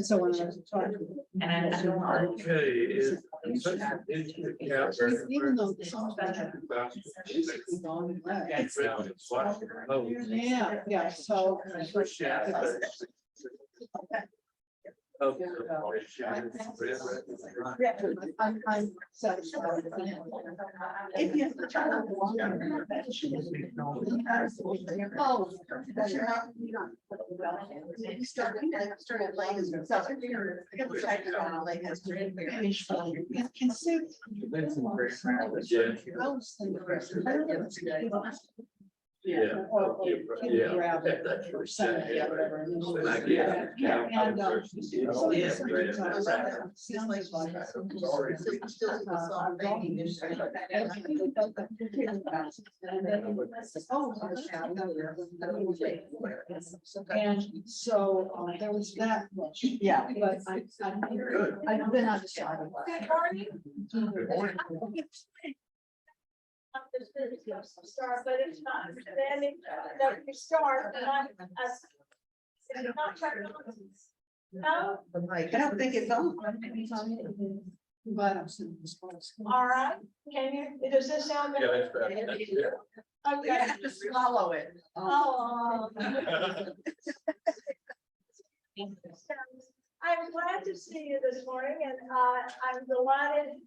So when I was talking, even though the song basically gone away. Yeah, so. I'm satisfied. If you have to try to walk on that, she was. He started late as himself. Yeah. And so there was that much. Yeah, but I've been undecided. Start, but it's not understanding that you start and it's not no. I don't think it's on. But I'm sitting this close. All right, can you, does this sound Yeah, better? that's better. Okay. You have to swallow it. Oh. I'm glad to see you this morning and I'm delighted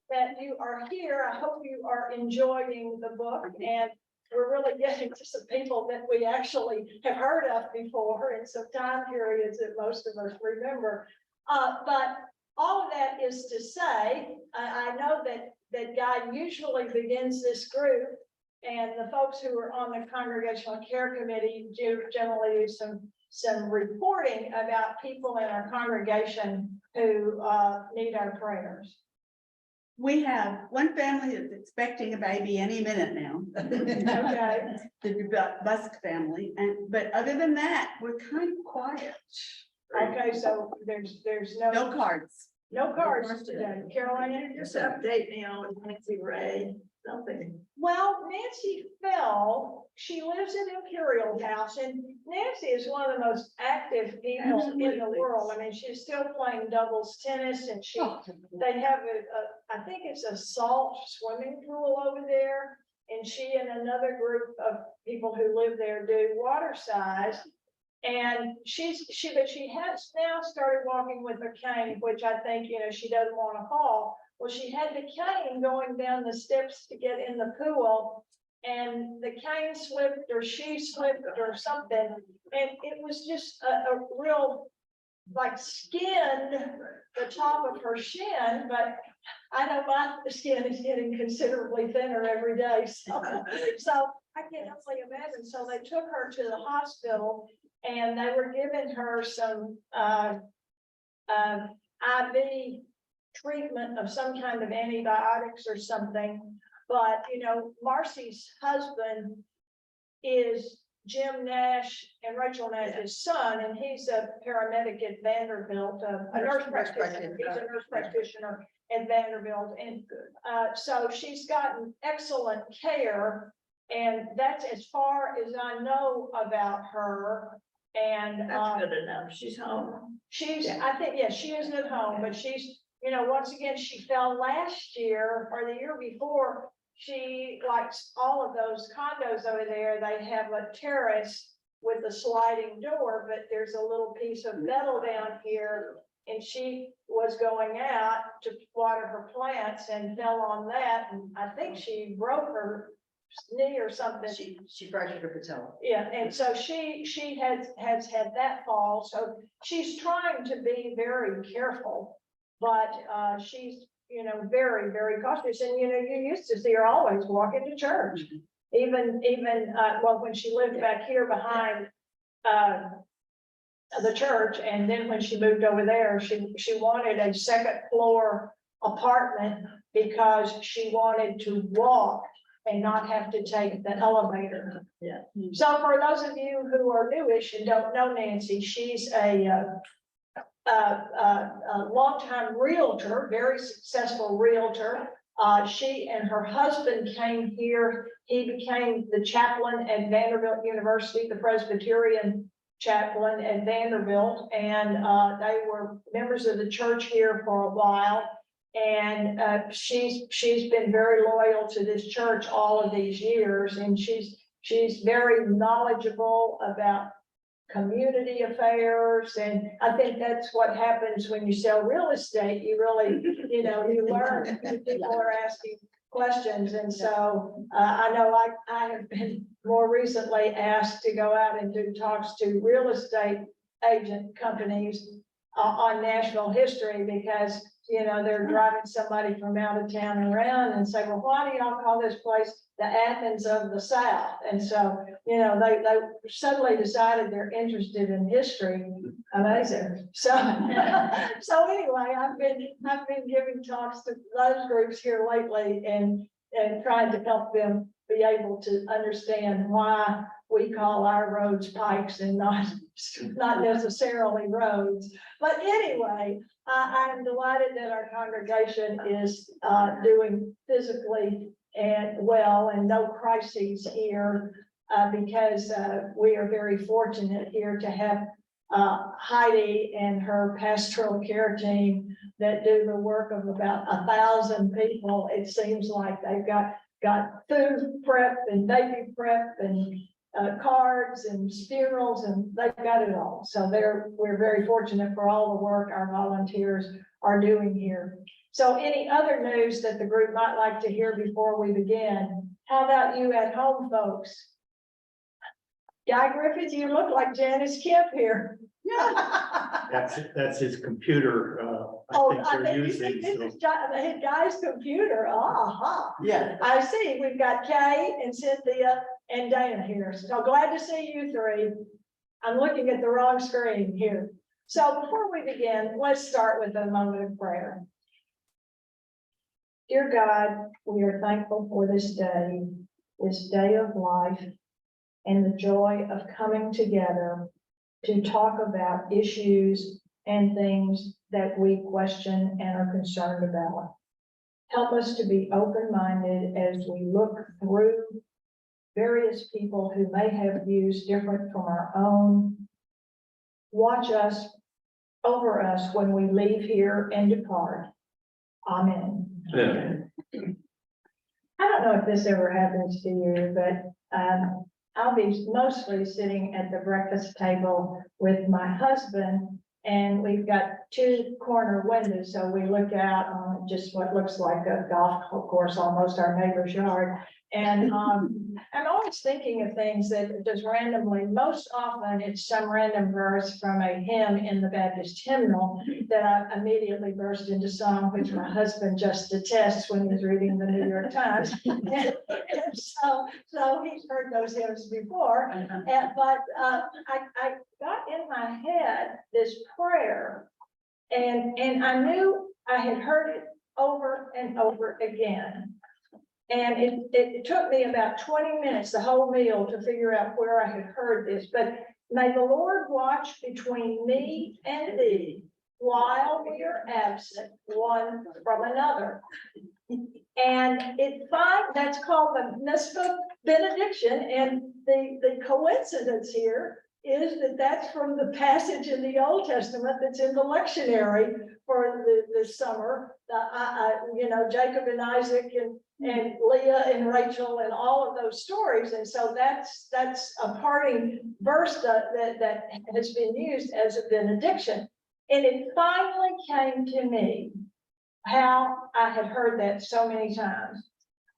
that you are here. I hope you are enjoying the book and we're really getting to some people that we actually have heard of before in some time periods that most of us remember. But all of that is to say, I know that Guy usually begins this group and the folks who are on the Congregational Care Committee generally do some reporting about people in our congregation who need our prayers. We have one family that's expecting a baby any minute now. Okay. The Busk family, but other than that, we're kind of quiet. Okay, so there's No cards. no cards today. Carolina? Just update me on Nancy Ray, something. Well, Nancy Fell, she lives in Imperial House, and Nancy is one of the most active people in the Absolutely. world. I mean, she's still playing doubles tennis, and they have I think it's a salt swimming pool over there, and she and another group of people who live there do water size. And she has now started walking with her cane, which I think, she doesn't want to fall. Well, she had the cane going down the steps to get in the pool, and the cane slipped or she slipped or something. And it was just a real, like, skinned the top of her shin, but I know my skin is getting considerably thinner every day. So I can only imagine. So they took her to the hospital and they were giving her some IV treatment of some kind of antibiotics or something. But, Marcy's husband is Jim Nash and Rachel Nash's son, and he's a paramedic at Vanderbilt, a nurse practitioner. He's a nurse practitioner at Vanderbilt. And so she's gotten excellent care. And that's as far as I know about her. And That's good enough. She's home. I think, yes, she isn't at home, but she's, once again, she fell last year or the year before. She likes all of those condos over there. They have a terrace with a sliding door, but there's a little piece of metal down here. And she was going out to water her plants and fell on that. And I think she broke her knee or something. She fractured her patella. Yeah, and so she has had that fall. So she's trying to be very careful, but she's very, very cautious. And you used to see her always walking to church, even well, when she lived back here behind the church, and then when she moved over there, she wanted a second floor apartment because she wanted to walk and not have to take the elevator. Yeah. So for those of you who are newish and don't know Nancy, she's a longtime realtor, very successful realtor. She and her husband came here. He became the chaplain at Vanderbilt University, the Presbyterian chaplain at Vanderbilt, and they were members of the church here for a while. And she's been very loyal to this church all of these years, and she's very knowledgeable about community affairs. And I think that's what happens when you sell real estate. You really, you learn, people are asking questions. And so I know I have been more recently asked to go out and do talks to real estate agent companies on national history, because they're driving somebody from out of town around and say, well, why do y'all call this place the Athens of the South? And so, they suddenly decided they're interested in history. Amazing. So, so anyway, I've been giving talks to those groups here lately and trying to help them be able to understand why we call our roads pikes and not necessarily roads. But anyway, I'm delighted that our congregation is doing physically and well, and no crises here, because we are very fortunate here to have Heidi and her pastoral care team that do the work of about 1,000 people. It seems like they've got food prep and baby prep and cards and funerals, and they've got it all. So we're very fortunate for all the work our volunteers are doing here. So any other news that the group might like to hear before we begin? How about you at home, folks? Guy Griffith, you look like Janice Kemp here. That's his computer. I think They're using. this So. is the guy's computer. Aha. Yeah. I see. We've got Kay and Cynthia and Dana here. So glad to see you three. I'm looking at the wrong screen here. So before we begin, let's start with a moment of prayer. Dear God, we are thankful for this day of life, and the joy of coming together to talk about issues and things that we question and are concerned about. Help us to be open-minded as we look through various people who may have views different from our own. Watch us, over us when we leave here and depart. Amen. Yeah. I don't know if this ever happens to you, but I'll be mostly sitting at the breakfast table with my husband, and we've got 2 corner windows, so we look out on just what looks like a golf course, almost our neighbor's yard. And I'm always thinking of things that just randomly, most often it's some random verse from a hymn in the Baptist hymnal that I immediately burst into song, which my husband just detests when he's reading the New York Times. And so he's heard those hymns before. But I got in my head this prayer, and I knew I had heard it over and over again. And it took me about 20 minutes, the whole meal, to figure out where I had heard this. But may the Lord watch between me and thee while we are absent one from another. And that's called the Nespa benediction. And the coincidence here is that that's from the passage in the Old Testament that's in the lectionary for the summer. Jacob and Isaac and Leah and Rachel and all of those stories. And so that's a parting verse that has been used as a benediction. And it finally came to me how I had heard that so many times.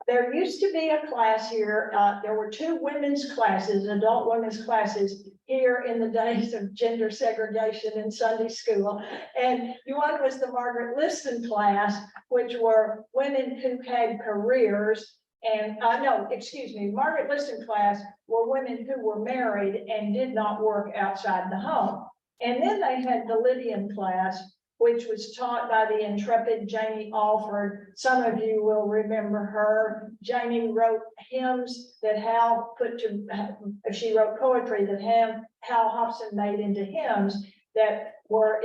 There used to be a class here. There were 2 women's classes, adult women's classes here in the days of gender segregation in Sunday school. And one was the Margaret Liston class, which were women who had careers. And Margaret Liston class were women who were married and did not work outside the home. And then they had the Lydian class, which was taught by the intrepid Jamie Alford. Some of you will remember her. Jamie wrote hymns that Hal she wrote poetry that Hal Hobson made into hymns that were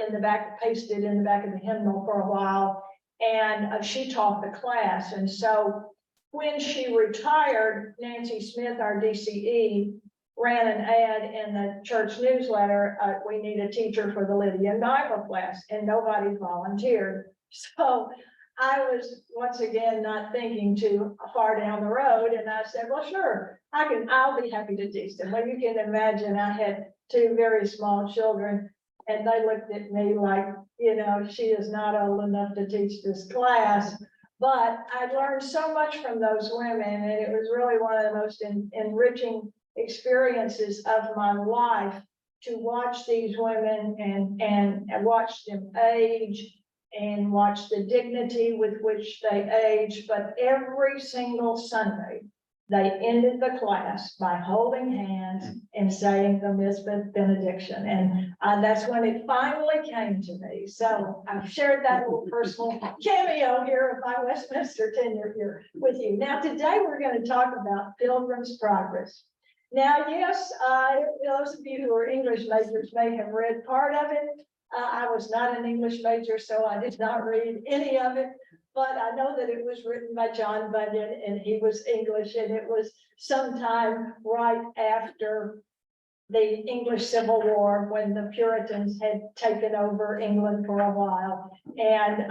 pasted in the back of the hymnal for a while. And she taught the class. And so when she retired, Nancy Smith, our DCE, ran an ad in the church newsletter, we need a teacher for the Lydian Bible class, and nobody volunteered. So I was once again not thinking too far down the road, and I said, well, sure, I'll be happy to teach them. Well, you can imagine I had two very small children, and they looked at me like, you know, she is not old enough to teach this class. But I learned so much from those women, and it was really one of the most enriching experiences of my life to watch these women and watch them age and watch the dignity with which they age. But every single Sunday, they ended the class by holding hands and saying the Mizpah benediction. And that's when it finally came to me. So I've shared that little personal cameo here of my Westminster tenure here with you. Now, today we're going to talk about Pilgrim's Progress. Now, yes, those of you who are English majors may have read part of it. I was not an English major, so I did not read any of it. But I know that it was written by John Bunyan, and he was English, and it was sometime right after the English Civil War when the Puritans had taken over England for a while. And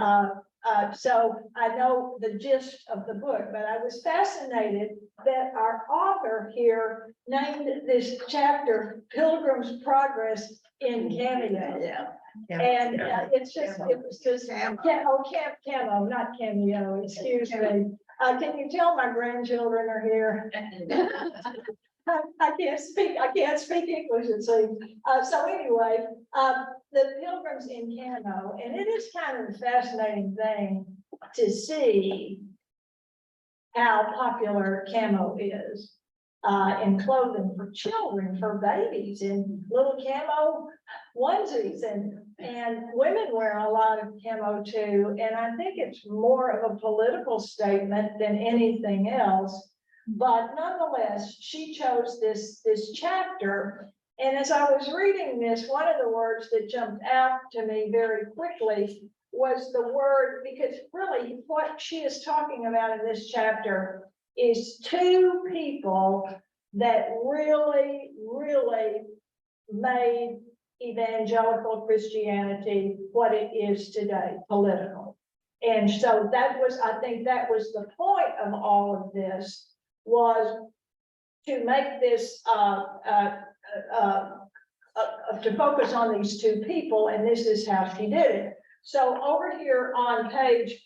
so I know the gist of the book, but I was fascinated that our author here named this chapter Pilgrim's Progress in Cameo. Yeah. And it was just, camo, not cameo, excuse me. Can you tell my grandchildren are here? I can't speak English, it seems. So anyway, the Pilgrims in Camo, and it is kind of a fascinating thing to see how popular camo is in clothing for children, for babies, in little camo onesies, and women wear a lot of camo too. And I think it's more of a political statement than anything else. But nonetheless, she chose this chapter. And as I was reading this, one of the words that jumped out to me very quickly was the word, because really what she is talking about in this chapter is two people that really, really made evangelical Christianity what it is today, political. And so I think that was the point of all of this, was to make this, to focus on these two people, and this is how she did it. So over here on page,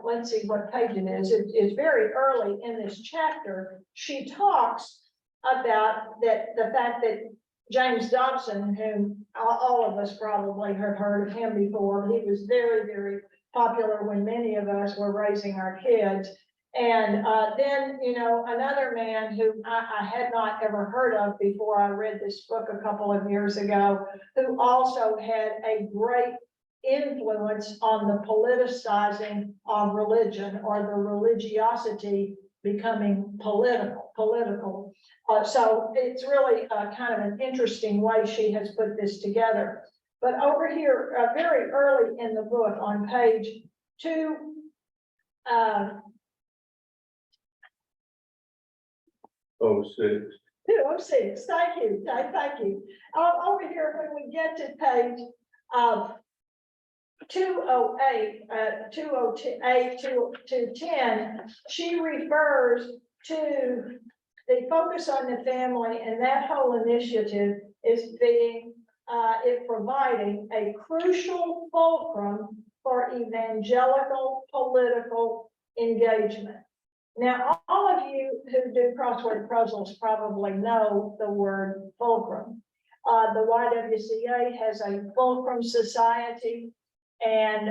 let's see what page it is. It's very early in this chapter. She talks about the fact that James Dobson, whom all of us probably have heard of him before, he was very, very popular when many of us were raising our kids. And then, you know, another man who I had not ever heard of before I read this book a couple of years ago, who also had a great influence on the politicizing of religion, or the religiosity becoming political. So it's really kind of an interesting way she has put this together. But over here, very early in the book on page 206. 206, thank you. Over here, when we get to page 208, 208 to 10, she refers to the focus on the family, and that whole initiative is providing a crucial fulcrum for evangelical political engagement. Now, all of you who do crossword puzzles probably know the word fulcrum. The YWCA has a fulcrum society, and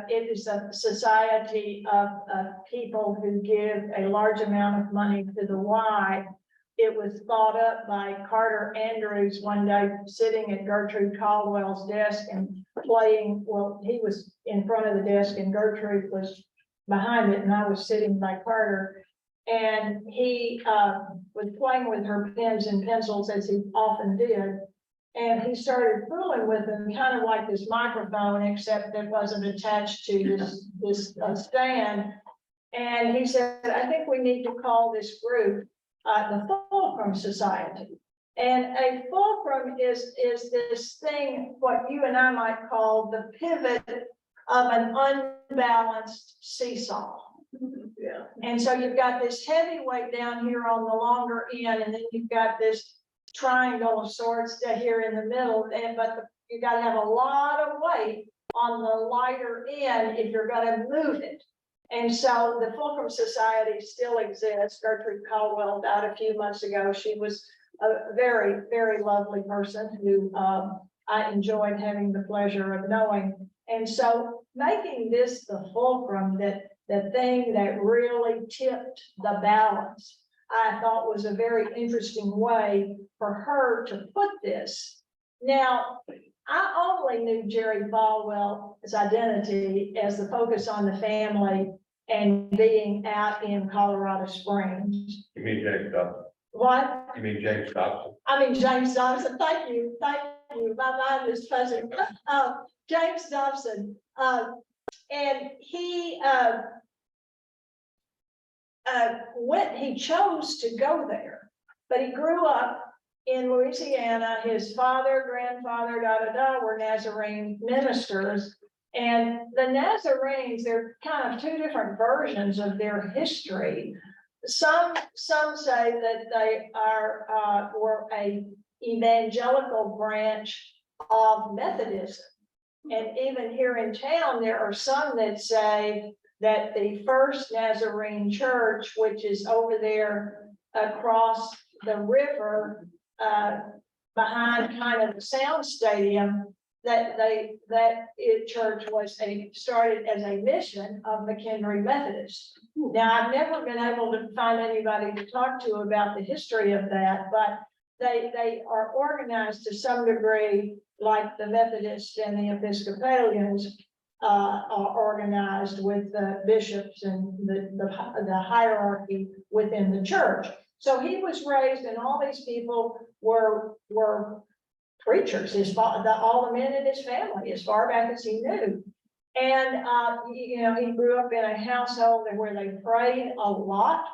it is a society of people who give a large amount of money to the Y it was thought up by Carter Andrews one day, sitting at Gertrude Caldwell's desk and playing. Well, he was in front of the desk and Gertrude was behind it, and I was sitting by Carter. And he was playing with her pens and pencils, as he often did. And he started fooling with them, kind of like this microphone, except that wasn't attached to this stand. And he said, I think we need to call this group the Fulcrum Society. And a fulcrum is this thing, what you and I might call the pivot of an unbalanced seesaw. Yeah. And so you've got this heavyweight down here on the longer end, and then you've got this triangle of sorts here in the middle. But you got to have a lot of weight on the lighter end if you're going to move it. And so the Fulcrum Society still exists. Gertrude Caldwell died a few months ago. She was a very, very lovely person who I enjoyed having the pleasure of knowing. And so making this the fulcrum, that the thing that really tipped the balance, I thought was a very interesting way for her to put this. Now, I only knew Jerry Falwell's identity as the focus on the family and being out in Colorado Springs. You mean James Dobson? What? You mean James Dobson? I mean, James Dobson, thank you. My mind is fuzzy. James Dobson, and he he chose to go there, but he grew up in Louisiana. His father, grandfather, were Nazarene ministers. And the Nazarenes, they're kind of two different versions of their history. Some say that they were a evangelical branch of Methodism. And even here in town, there are some that say that the first Nazarene church, which is over there across the river, behind kind of the Sound Stadium, that church was started as a mission of McHenry Methodist. Now, I've never been able to find anybody to talk to about the history of that, but they are organized to some degree, like the Methodists and the Episcopalians are organized with the bishops and the hierarchy within the church. So he was raised, and all these people were preachers. All the men in his family, as far back as he knew. And he grew up in a household where they prayed a lot.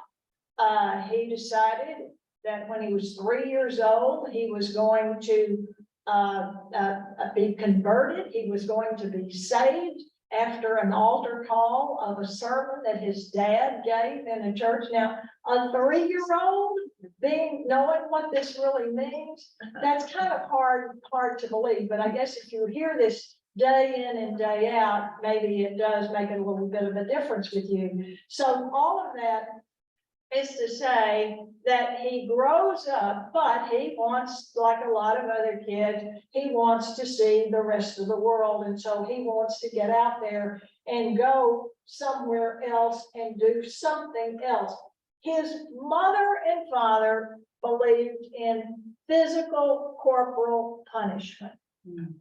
He decided that when he was 3 years old, he was going to be converted. He was going to be saved after an altar call of a sermon that his dad gave in a church. Now, a 3-year-old knowing what this really means, that's kind of hard to believe. But I guess if you hear this day in and day out, maybe it does make it a little bit of a difference with you. So all of that is to say that he grows up, but he wants, like a lot of other kids, he wants to see the rest of the world. And so he wants to get out there and go somewhere else and do something else. His mother and father believed in physical corporal punishment.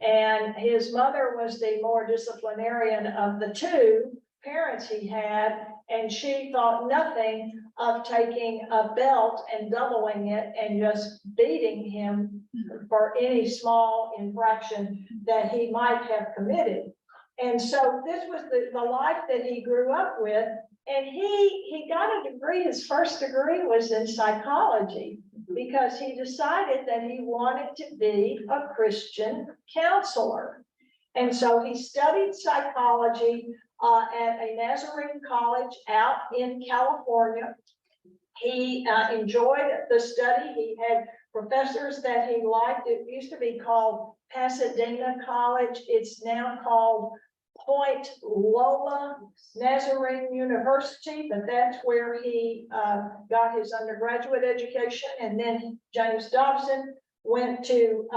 And his mother was the more disciplinarian of the two parents he had, and she thought nothing of taking a belt and doubling it and just beating him for any small infraction that he might have committed. And so this was the life that he grew up with. And he got a degree. His first degree was in psychology, because he decided that he wanted to be a Christian counselor. And so he studied psychology at a Nazarene college out in California. He enjoyed the study. He had professors that he liked. It used to be called Pasadena College. It's now called Point Lola Nazarene University, but that's where he got his undergraduate education. And then James Dobson went to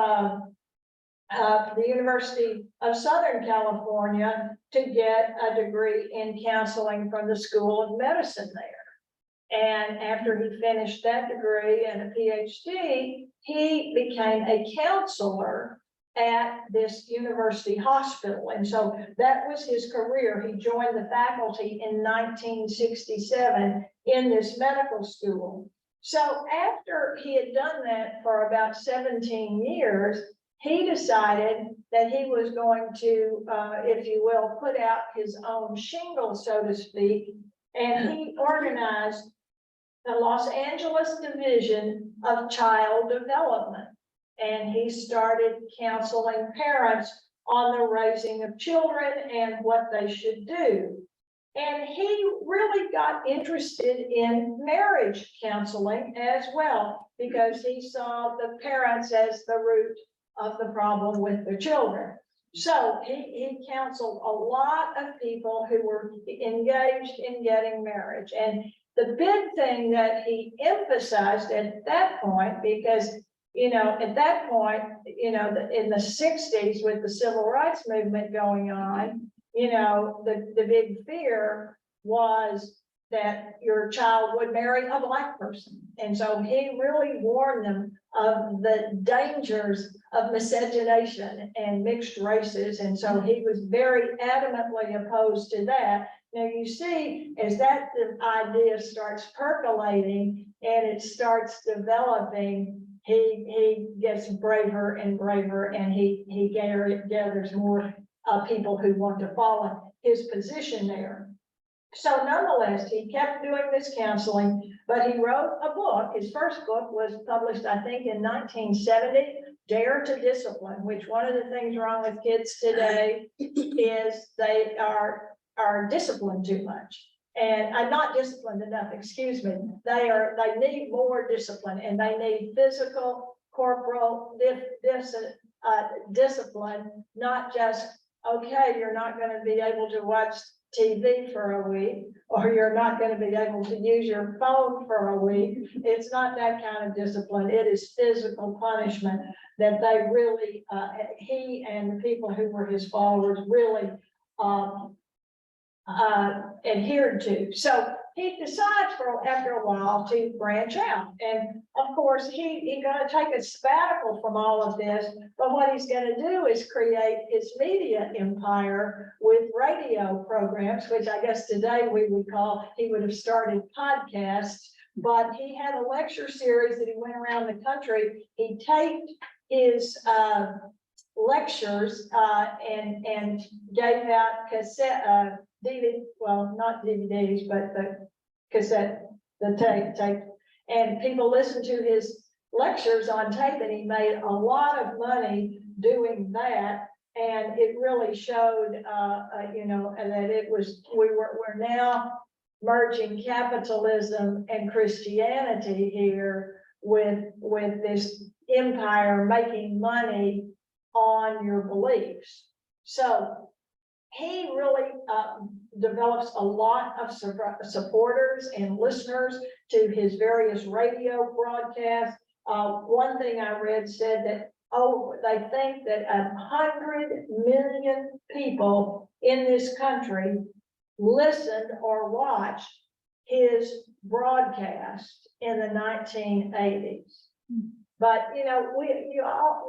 the University of Southern California to get a degree in counseling from the School of Medicine there. And after he finished that degree and a PhD, he became a counselor at this university hospital. And so that was his career. He joined the faculty in 1967 in this medical school. So after he had done that for about 17 years, he decided that he was going to, if you will, put out his own shingle, so to speak. And he organized the Los Angeles Division of Child Development. And he started counseling parents on the raising of children and what they should do. And he really got interested in marriage counseling as well, because he saw the parents as the root of the problem with their children. So he counseled a lot of people who were engaged in getting marriage. And the big thing that he emphasized at that point, because, you know, at that point, you know, in the 60s with the civil rights movement going on, you know, the big fear was that your child would marry a Black person. And so he really warned them of the dangers of miscegenation and mixed races. And so he was very adamantly opposed to that. Now you see, as that idea starts percolating and it starts developing, he gets braver and braver, and he gathers more people who want to follow his position there. So nonetheless, he kept doing this counseling, but he wrote a book. His first book was published, I think, in 1970, Dare to Discipline, which one of the things wrong with kids today is they are disciplined too much. And I'm not disciplined enough, excuse me. They need more discipline, and they need physical, corporal, discipline, not just, okay, you're not going to be able to watch TV for a week, or you're not going to be able to use your phone for a week. It's not that kind of discipline. It is physical punishment that they really, he and the people who were his followers really adhered to. So he decides after a while to branch out. And of course, he's going to take a sabbatical from all of this, but what he's going to do is create his media empire with radio programs, which I guess today we would call, he would have started podcasts, but he had a lecture series that he went around the country. He taped his lectures and gave out cassette, DVD, well, not DVDs, but the cassette, the tape, and people listened to his lectures on tape, and he made a lot of money doing that. And it really showed, you know, that it was, we're now merging capitalism and Christianity here with this empire making money on your beliefs. So he really develops a lot of supporters and listeners to his various radio broadcasts. One thing I read said that, they think that 100 million people in this country listened or watched his broadcast in the 1980s. But, you know,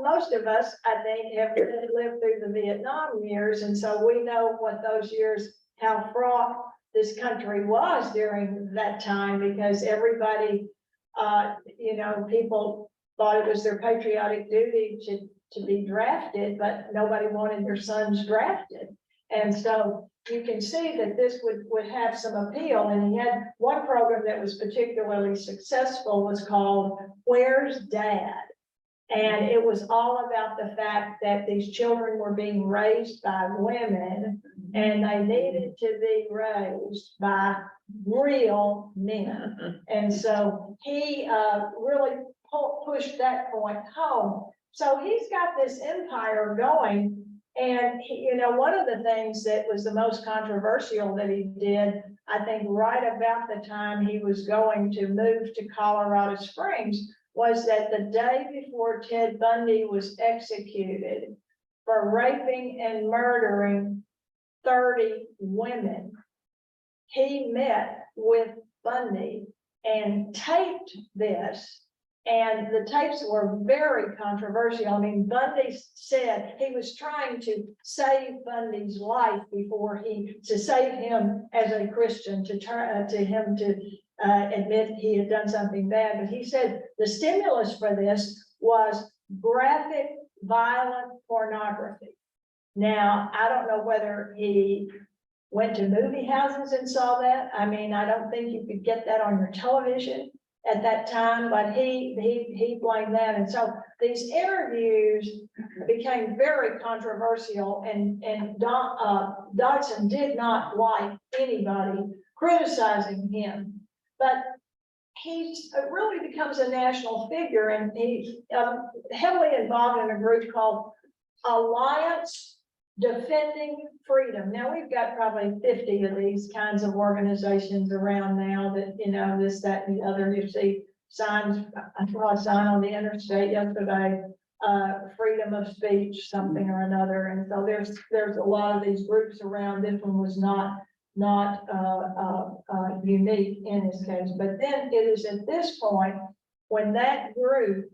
most of us, I think, have lived through the Vietnam years. And so we know what those years, how fraught this country was during that time, because everybody, you know, people thought it was their patriotic duty to be drafted, but nobody wanted their sons drafted. And so you can see that this would have some appeal. And he had one program that was particularly successful, was called Where's Dad? And it was all about the fact that these children were being raised by women, and they needed to be raised by real men. And so he really pushed that point home. So he's got this empire going. And he, you know, one of the things that was the most controversial that he did, I think right about the time he was going to move to Colorado Springs, was that the day before Ted Bundy was executed for raping and murdering 30 women, he met with Bundy and taped this. And the tapes were very controversial. I mean, Bundy said he was trying to save Bundy's life to save him as a Christian, to turn to him to admit he had done something bad. But he said the stimulus for this was graphic, violent pornography. Now, I don't know whether he went to movie houses and saw that. I mean, I don't think you could get that on your television at that time, but he blamed that. And so these interviews became very controversial, and Dodson did not like anybody criticizing him. But he really becomes a national figure, and he's heavily involved in a group called Alliance Defending Freedom. Now, we've got probably 50 of these kinds of organizations around now that, you know, this, that, and the other. You see signs, I saw a sign on the interstate yesterday, freedom of speech, something or another. And so there's a lot of these groups around. This one was not unique in this case. But then it is at this point when that group,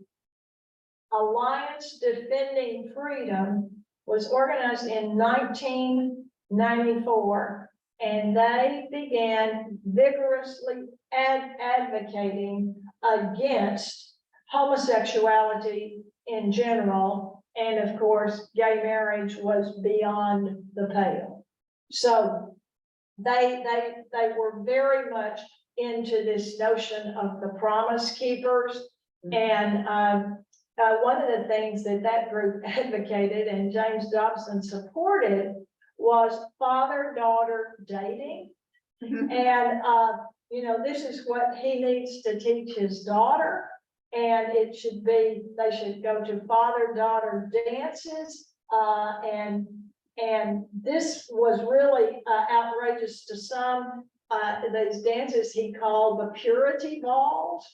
Alliance Defending Freedom, was organized in 1994, and they began vigorously advocating against homosexuality in general, and of course, gay marriage was beyond the pale. So they were very much into this notion of the Promise Keepers, and one of the things that group advocated and James Dobson supported was father-daughter dating. And, you know, this is what he needs to teach his daughter. And it should be, they should go to father-daughter dances. And this was really outrageous to some. These dances he called the purity balls.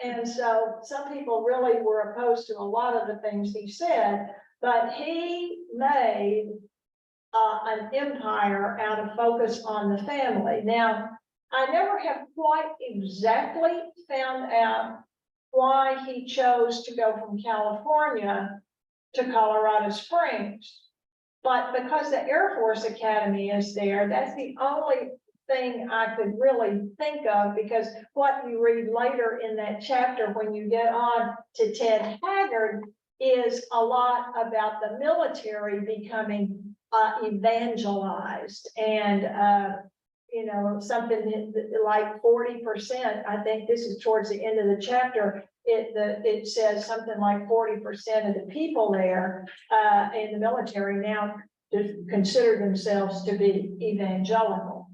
And so some people really were opposed to a lot of the things he said, but he made an empire out of focus on the family. Now, I never have quite exactly found out why he chose to go from California to Colorado Springs, but because the Air Force Academy is there, that's the only thing I could really think of, because what you read later in that chapter when you get on to Ted Haggard is a lot about the military becoming evangelized, and you know, something like 40%. I think this is towards the end of the chapter. It says something like 40% of the people there in the military now consider themselves to be evangelical.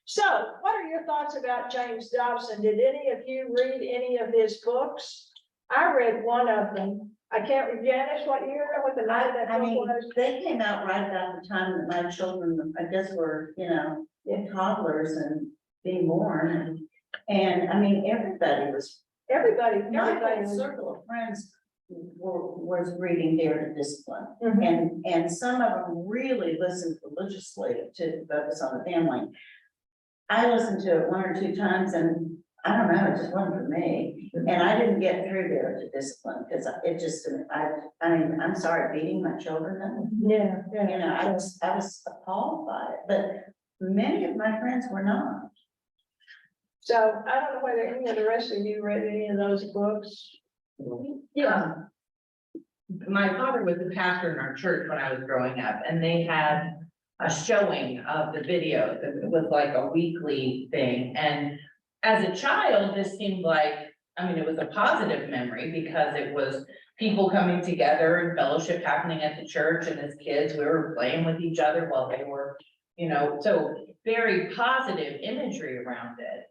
So, what are your thoughts about James Dobson? Did any of you read any of his books? I read one of them. I can't remember, Janice, what year, what the night of that I book mean, was? they came out right about the time that my children, I guess, were, you know, toddlers and being born, and I mean, everybody was, Everybody my whole was. circle of friends was reading Dare to Discipline. Mhm. And some of them really listened religiously to focus on the family. I listened to it 1 or 2 times, and I don't know, it just wasn't for me. And I didn't get through Dare to Discipline because it just, I mean, I'm sorry, beating my children. Yeah, You know, I was appalled by it, but many of my friends were not. So I don't know whether any of the rest of you read any of those books. Yeah. My father was a pastor in our church when I was growing up, and they had a showing of the videos. It was like a weekly thing. And as a child, this seemed like, I mean, it was a positive memory because it was people coming together and fellowship happening at the church. And as kids, we were playing with each other while they were, you know, so very positive imagery around it.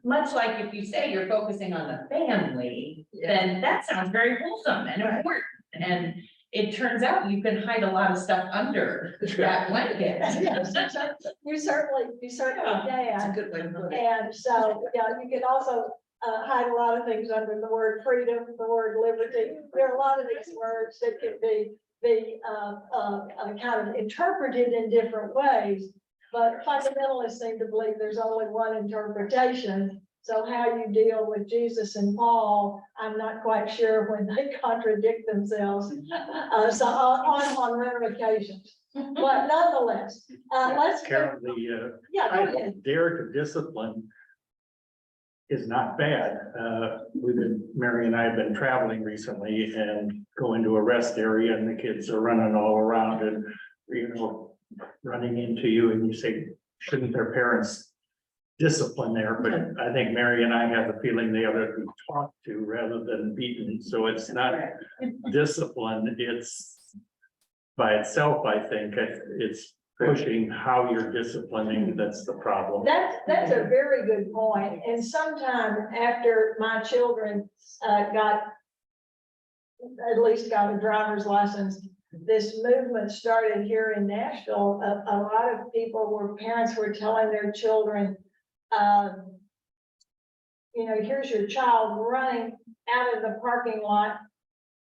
Much like if you say you're focusing on the family, then that sounds very wholesome and important. And it turns out you can hide a lot of stuff under that blanket. Yes, you certainly That's a can. good way to put it. And so, yeah, you can also hide a lot of things under the word freedom, the word liberty. There are a lot of these words that can be kind of interpreted in different ways. But fundamentalists seem to believe there's only one interpretation, So how you deal with Jesus and Paul, I'm not quite sure when they contradict themselves, so on rare occasions. But nonetheless, let's. Carol, the Yeah, go ahead. title Dare to Discipline is not bad. Mary and I have been traveling recently and going to a rest area and the kids are running all around and, running into you and you say, shouldn't their parents discipline there? But I think Mary and I have the feeling they ought to be talked to rather than beaten. So it's not discipline, it's by itself, I think, it's pushing how you're disciplining, that's the problem. That's a very good point. And sometime after my children got at got a driver's license, this movement started here in Nashville. A lot of parents were telling their children, here's your child running out of the parking lot,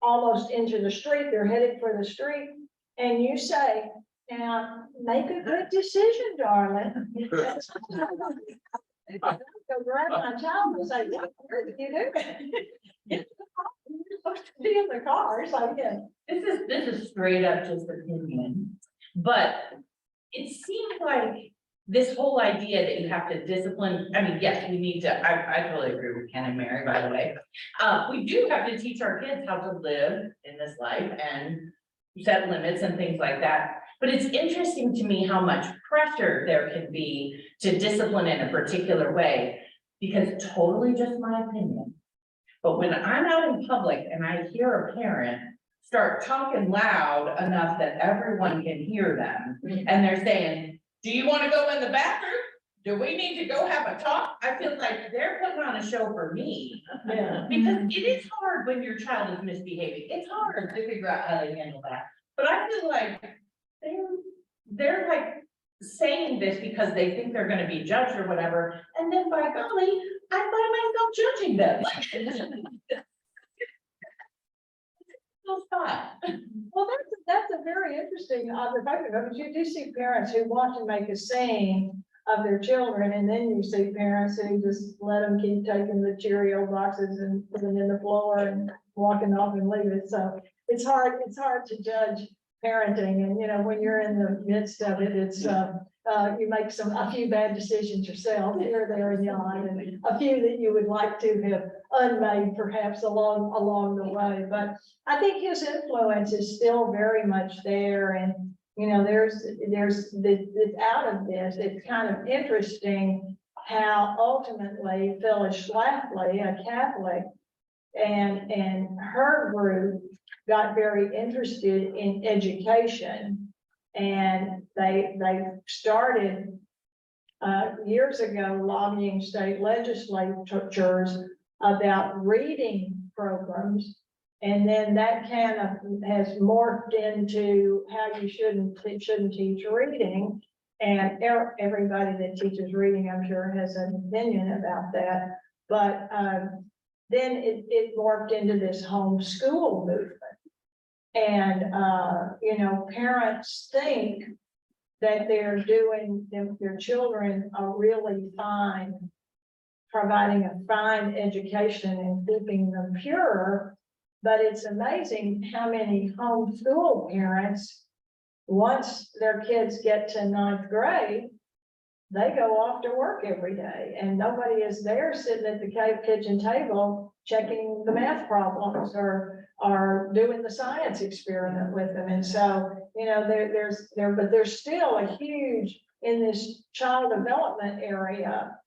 almost into the street. They're headed for the street. And you say, now, make a good decision, darling. Go grab my child and say, what did you do? You're supposed to be in the car, so yeah. This is straight up just opinion, but it seems like this whole idea that you have to discipline, I mean, yes, we need to, I totally agree with Ken and Mary, by the way. We do have to teach our kids how to live in this life and set limits and things like that. But it's interesting to me how much pressure there can be to discipline in a particular way, because totally just my opinion. But when I'm out in public and I hear a parent start talking loud enough that everyone can hear them, and they're saying, do you want to go in the bathroom? Do we need to go have a talk? I feel like they're putting on a show for me. Yeah. Because it is hard when your child is misbehaving. It's hard to figure out how to handle that. But I feel like they're like saying this because they think they're gonna be judged or whatever. And then by golly, I find myself judging them. Well, that's a very interesting observation, because you do see parents who want to make a scene of their children, and then you see parents who just let them keep taking the Cheerio boxes and putting them in the floor and walking off and leave it. So it's hard to judge parenting, and when you're in the midst of it, it's you make a few bad decisions yourself here, there, and yon, and a few that you would like to have unmade perhaps along the way. But I think his influence is still very much there, and there's out of this. It's kind of interesting how ultimately Phyllis Schlafly, a Catholic, and her group got very interested in education, and they started years ago lobbying state legislatures about reading programs, and then that kind of has morphed into how you shouldn't teach reading, and everybody that teaches reading, I'm sure, has an opinion about that. But then it morphed into this homeschool movement. And, parents think that they're doing their children a really fine, providing a fine education and keeping them pure. But it's amazing how many homeschool parents, once their kids get to 9th grade, they go off to work every day, and nobody is there sitting at the kitchen table checking the math problems or doing the science experiment with them. And so, but there's still a huge, in this child development area,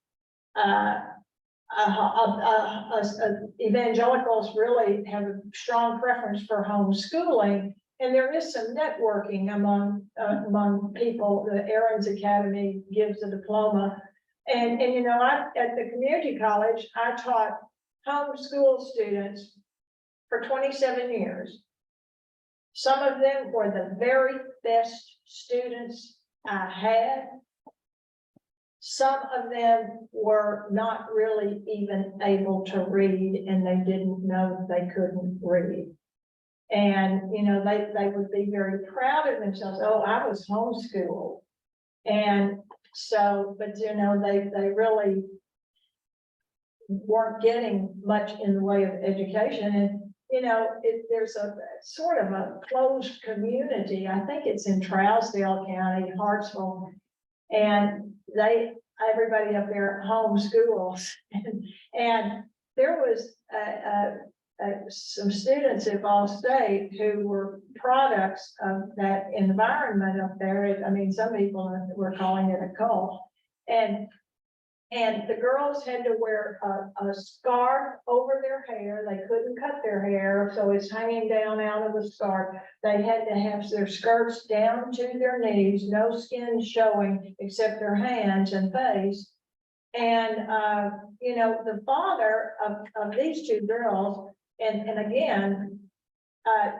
evangelicals really have a strong preference for homeschooling. And there is some networking among people. The Aaron's Academy gives a diploma. And at the community college, I taught homeschool students for 27 years. Some of them were the very best students I had. Some of them were not really even able to read, and they didn't know they couldn't read. And, they would be very proud of themselves. Oh, I was homeschooled. And so, but, they really weren't getting much in the way of education. And, you know, there's a sort of a closed community. I think it's in Trousdale County, Hartsville. And everybody up there homeschools. And there was some students at Ball State who were products of that environment up there. I mean, some people were calling it a cult. And the girls had to wear a scarf over their hair. They couldn't cut their hair, so it's hanging down out of the scarf. They had to have their skirts down to their knees, no skin showing except their hands and face. And, you know, the father of these two girls, and again,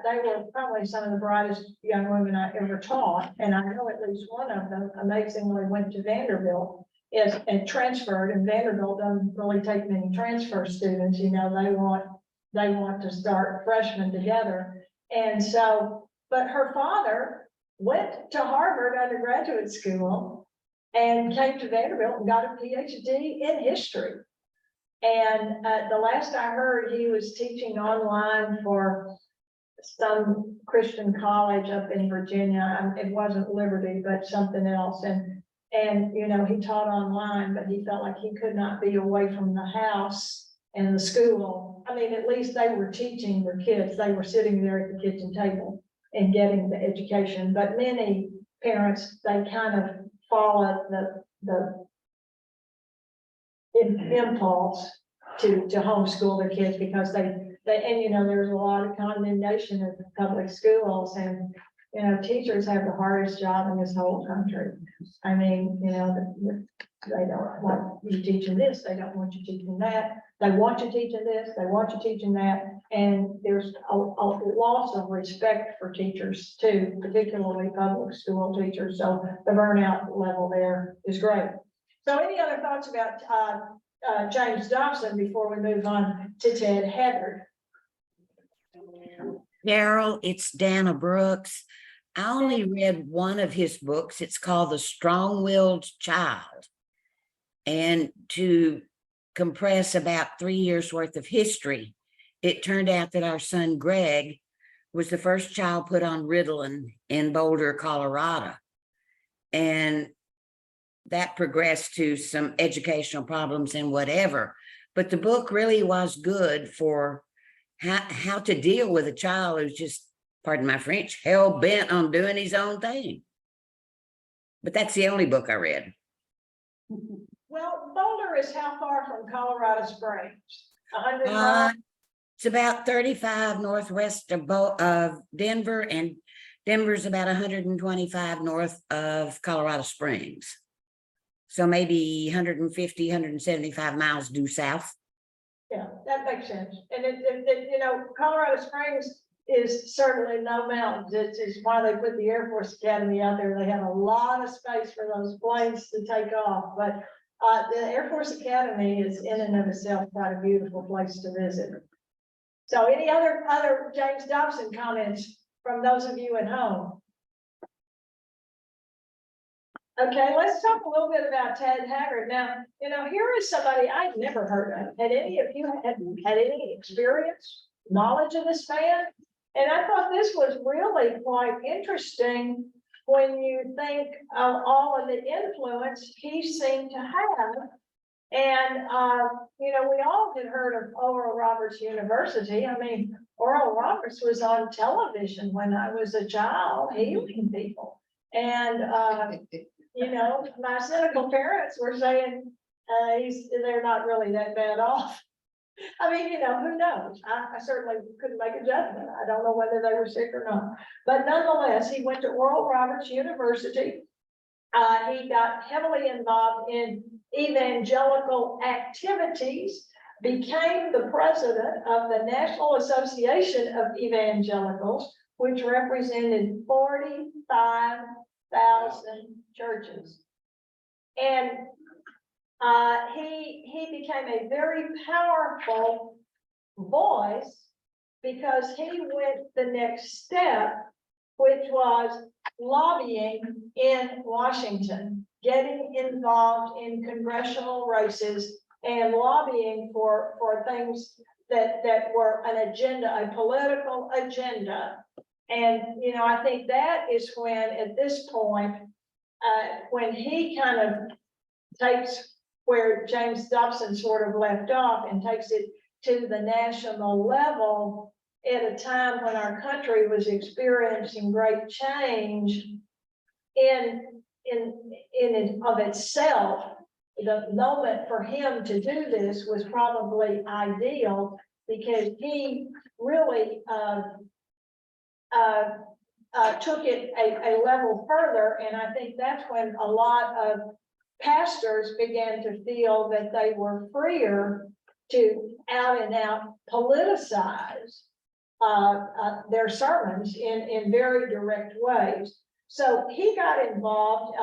they were probably some of the brightest young women I ever taught. And I know at least one of them amazingly went to Vanderbilt. And transferred, and Vanderbilt doesn't really take many transfer students, you know, they want to start freshmen together. And so, but her father went to Harvard undergraduate school and came to Vanderbilt and got a PhD in history. And the last I heard, he was teaching online for some Christian college up in Virginia. It wasn't Liberty, but something else. And, you know, he taught online, but he felt like he could not be away from the house and the school. I mean, at least they were teaching their kids. They were sitting there at the kitchen table and getting the education. But many parents, they kind of followed the impulse to homeschool their kids because and, you know, there's a lot of condemnation of public schools, and you know, teachers have the hardest job in this whole country. I mean, you know, they don't want you teaching this, they don't want you teaching that. They want you teaching this, they want you teaching that. And there's a loss of respect for teachers too, particularly public school teachers. So the burnout level there is great. So any other thoughts about James Dobson before we move on to Ted Haggard? Daryl, it's Dana Brooks. I only read one of his books. It's called The Strong-Willed Child. And to compress about 3 years worth of history, it turned out that our son Greg was the first child put on Ritalin in Boulder, Colorado. And that progressed to some educational problems and whatever. But the book really was good for how to deal with a child who's just, pardon my French, hell bent on doing his own thing. But that's the only book I read. Well, Boulder is how far from Colorado Springs? 100 miles? It's about 35 northwest of Denver, and Denver's about 125 north of Colorado Springs. So maybe 150, 175 miles due south. Yeah, that makes sense. And you know, Colorado Springs is certainly no mountains. It's why they put the Air Force Academy out there. They have a lot of space for those planes to take off. But the Air Force Academy is in and of itself quite a beautiful place to visit. So any other James Dobson comments from those of you at home? Okay, let's talk a little bit about Ted Haggard. Now, you know, here is somebody I've never heard of. Had any of you had any experience, knowledge of this man? And I thought this was really quite interesting when you think of all of the influence he seemed to have. And, you know, we all had heard of Oral Roberts University. I mean, Oral Roberts was on television when I was a child, healing people. And, you know, my cynical parents were saying, they're not really that bad off. I mean, you know, who knows? I certainly couldn't make a judgment. I don't know whether they were sick or not. But nonetheless, he went to Oral Roberts University. He got heavily involved in evangelical activities, became the president of the National Association of Evangelicals, which represented 45,000 churches. And he became a very powerful voice because he went the next step, which was lobbying in Washington, getting involved in congressional races and lobbying for things that were an agenda, a political agenda. And, you know, I think that is when, at this point, when he kind of takes where James Dobson sort of left off and takes it to the national level at a time when our country was experiencing great change in of itself. The moment for him to do this was probably ideal because he really took it a level further. And I think that's when a lot of pastors began to feel that they were freer to out and out politicize their sermons in very direct ways. So he got involved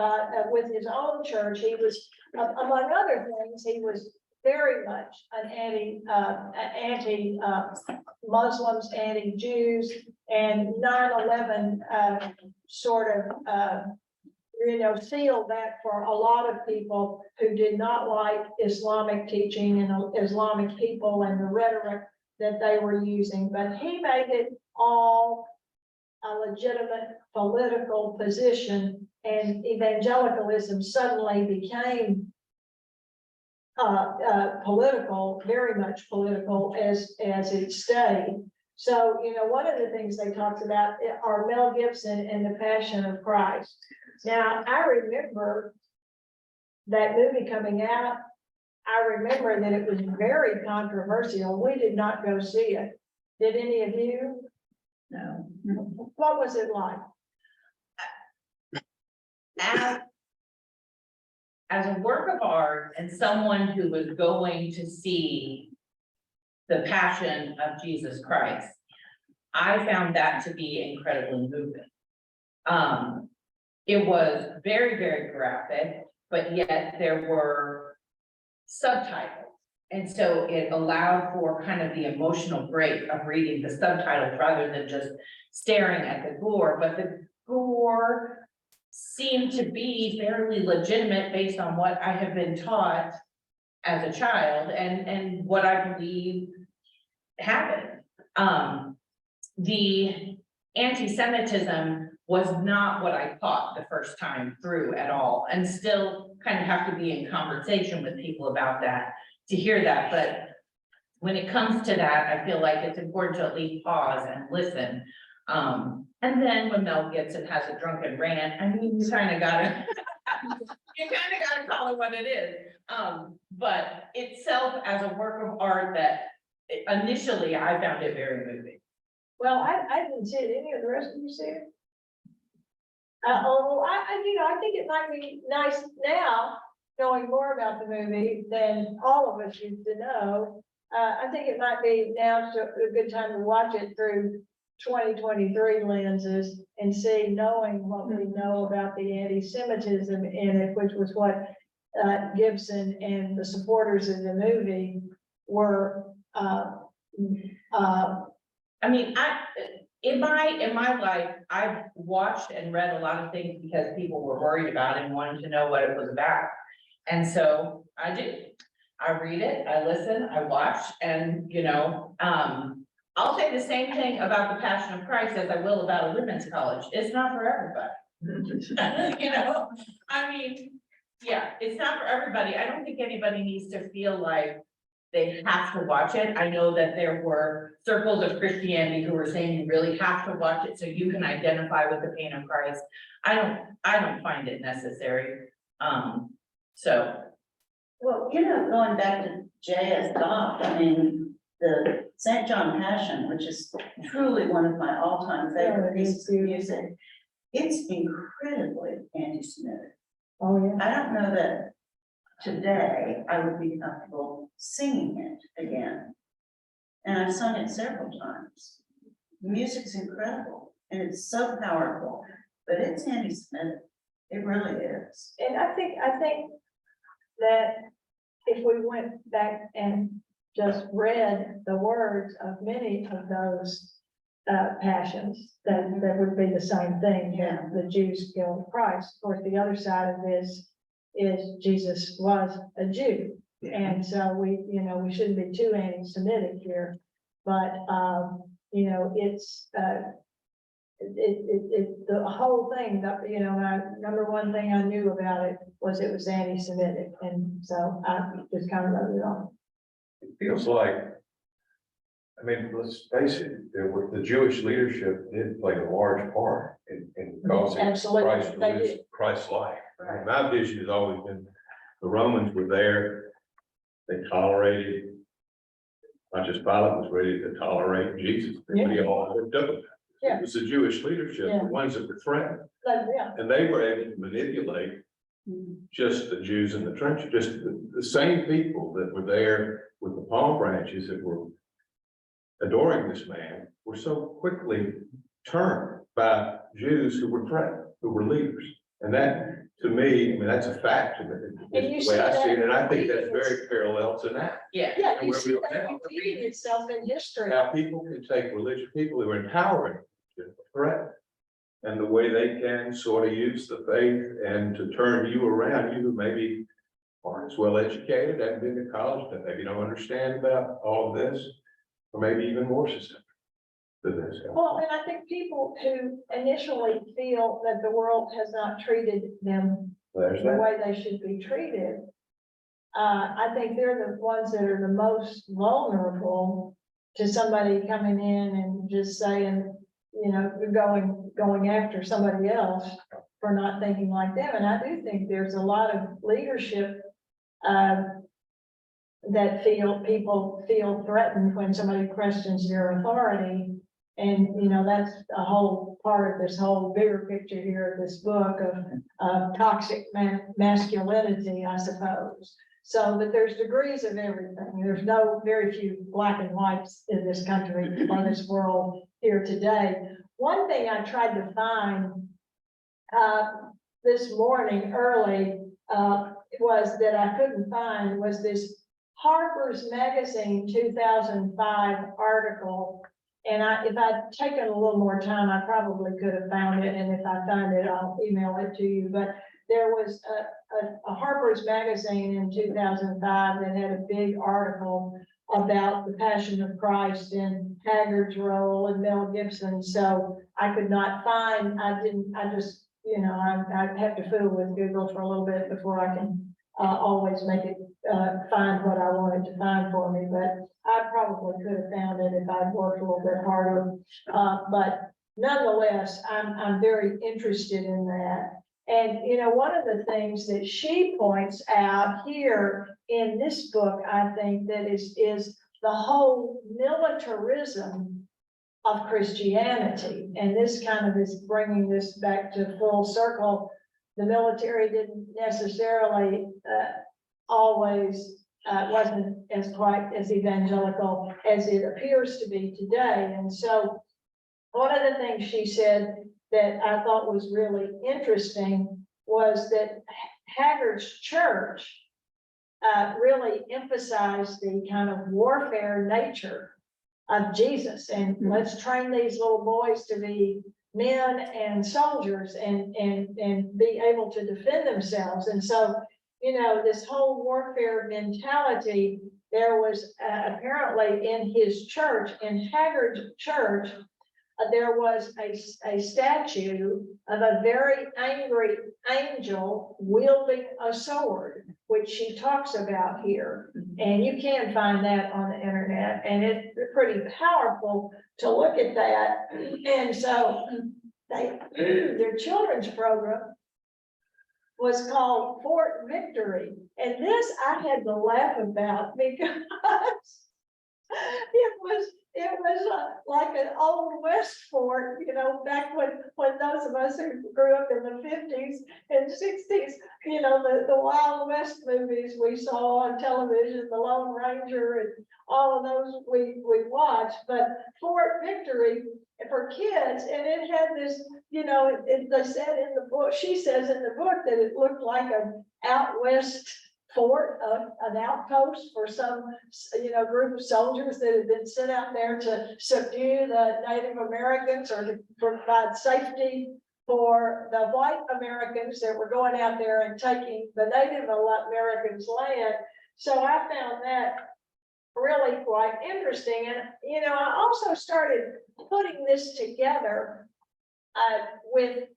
with his own church. He was, among other things, he was very much an anti-Muslims, anti-Jews, and 9/11 sort of sealed that for a lot of people who did not like Islamic teaching and Islamic people and the rhetoric that they were using. But he made it all a legitimate political position, and evangelicalism suddenly became political, very much political as it stayed. So, you know, one of the things they talked about are Mel Gibson and the Passion of Christ. Now, I remember that movie coming out. I remember that it was very controversial. We did not go see it. Did any of you? No. What was it like? As a work of art and someone who was going to see the Passion of Jesus Christ, I found that to be incredibly moving. It was very, very graphic, but yet there were subtitles. And so it allowed for kind of the emotional break of reading the subtitles rather than just staring at the gore. But the gore seemed to be fairly legitimate based on what I have been taught as a child and what I believe happened. The anti-Semitism was not what I thought the first time through at all, and still kind of have to be in conversation with people about that to hear that. But when it comes to that, I feel like it's important to at least pause and listen. And then when Mel Gibson has a drunken rant, I mean, you kind of gotta, call it what it is. But itself as a work of art that initially I found it very moving. Well, I didn't see it. Any of the rest of you see it? Although I think it might be nice now, knowing more about the movie than all of us used to know. I think it might be now a good time to watch it through 2023 lenses and see, knowing what we know about the anti-Semitism in it, which was what Gibson and the supporters of the movie were. I mean, in my life, I've watched and read a lot of things because people were worried about it and wanted to know what it was about. And so I did. I read it, I listen, I watch, and I'll say the same thing about the Passion of Christ as I will about a women's college. It's not for everybody. I mean, yeah, it's not for everybody. I don't think anybody needs to feel like they have to watch it. I know that there were circles of Christianity who were saying you really have to watch it so you can identify with the pain of Christ. I don't find it necessary. So. Well, going back to J.S. Goff, I mean, the St. John Passion, which is truly one of my all-time favorite pieces of music, it's incredibly anti-Semitic. Oh, yeah. I don't know that today I would be comfortable singing it again. And I've sung it several times. The music's incredible and it's so powerful, but it's anti-Semitic. It really is. And I think that if we went back and just read the words of many of those passions, that would be the same thing. Yeah. The Jews killed Christ. Of course, the other side of this is Jesus was a Jew. And so we shouldn't be too anti-Semitic here, but, it's, the whole thing, number one thing I knew about it was anti-Semitic, and so I just kind of wrote it off. It feels like, I mean, let's face it, the Jewish leadership did play a large part in causing Absolutely, Christ to they lose did. Christ's life. My vision has always been, the Romans were there, they tolerated, not just Pilate was ready to tolerate Jesus, we all worked up with that. Yeah. It was the Jewish leadership, Yeah. the ones that were threatened, But, yeah, and they were able to manipulate just the Jews in the trenches, just the same people that were there with the palm branches that were adoring this man were so quickly turned by Jews who were threatened, who were leaders. And that, to me, I mean, that's a fact of it. And you It's the way I see see it, that and I think that's repeating very parallel to that. Yeah. yeah, And you where see we are that now. repeating itself in history. How people can take religious people who are empowering, threat, and the way they can sort of use the faith and to turn you around, you who maybe aren't as well educated, haven't been to college, but maybe don't understand about all of this, or maybe even more susceptible to this. Well, and I think people who initially feel that the world has not treated them There's the that. way they should be treated, I think they're the ones that are the most vulnerable to somebody coming in and just saying, going after somebody else for not thinking like them. And I do think there's a lot of leadership that people feel threatened when somebody questions their authority. And, that's a whole part of this whole bigger picture here of this book of toxic masculinity, I suppose. So, but there's degrees of everything. There's very few black and whites in this country or this world here today. One thing I tried to find this morning early was that I couldn't find was this Harper's Magazine 2005 article. And if I'd taken a little more time, I probably could have found it. And if I find it, I'll email it to you. But there was a Harper's Magazine in 2005 that had a big article about the Passion of Christ and Haggard's role and Mel Gibson. So I could not find, I just, I have to fool with Google for a little bit before I can always make it find what I wanted to find for me. But I probably could have found it if I'd worked a little bit harder. But nonetheless, I'm very interested in that. And, one of the things that she points out here in this book, I think that is the whole militarism of Christianity. And this kind of is bringing this back to full circle. The military didn't necessarily always wasn't as quite as evangelical as it appears to be today. And so one of the things she said that I thought was really interesting was that Haggard's church really emphasized the kind of warfare nature of Jesus. And let's train these little boys to be men and soldiers and be able to defend themselves. And so, this whole warfare mentality, there was apparently in his church, in Haggard's church, there was a statue of a very angry angel wielding a sword, which she talks about here. And you can find that on the internet, and it's pretty powerful to look at that. And so their children's program was called Fort Victory. And this I had to laugh about because it was like an old West fort, back when those of us who grew up in the 50s and 60s, the Wild West movies we saw on television, the Lone Ranger and all of those we watched. But Fort Victory for kids, and it had this, they said in the book, she says in the book that it looked like an out west fort, an outpost for some, group of soldiers that had been sent out there to subdue the Native Americans or to provide safety for the white Americans that were going out there and taking the Native Americans' land. So I found that really quite interesting. And, you know, I also started putting this together with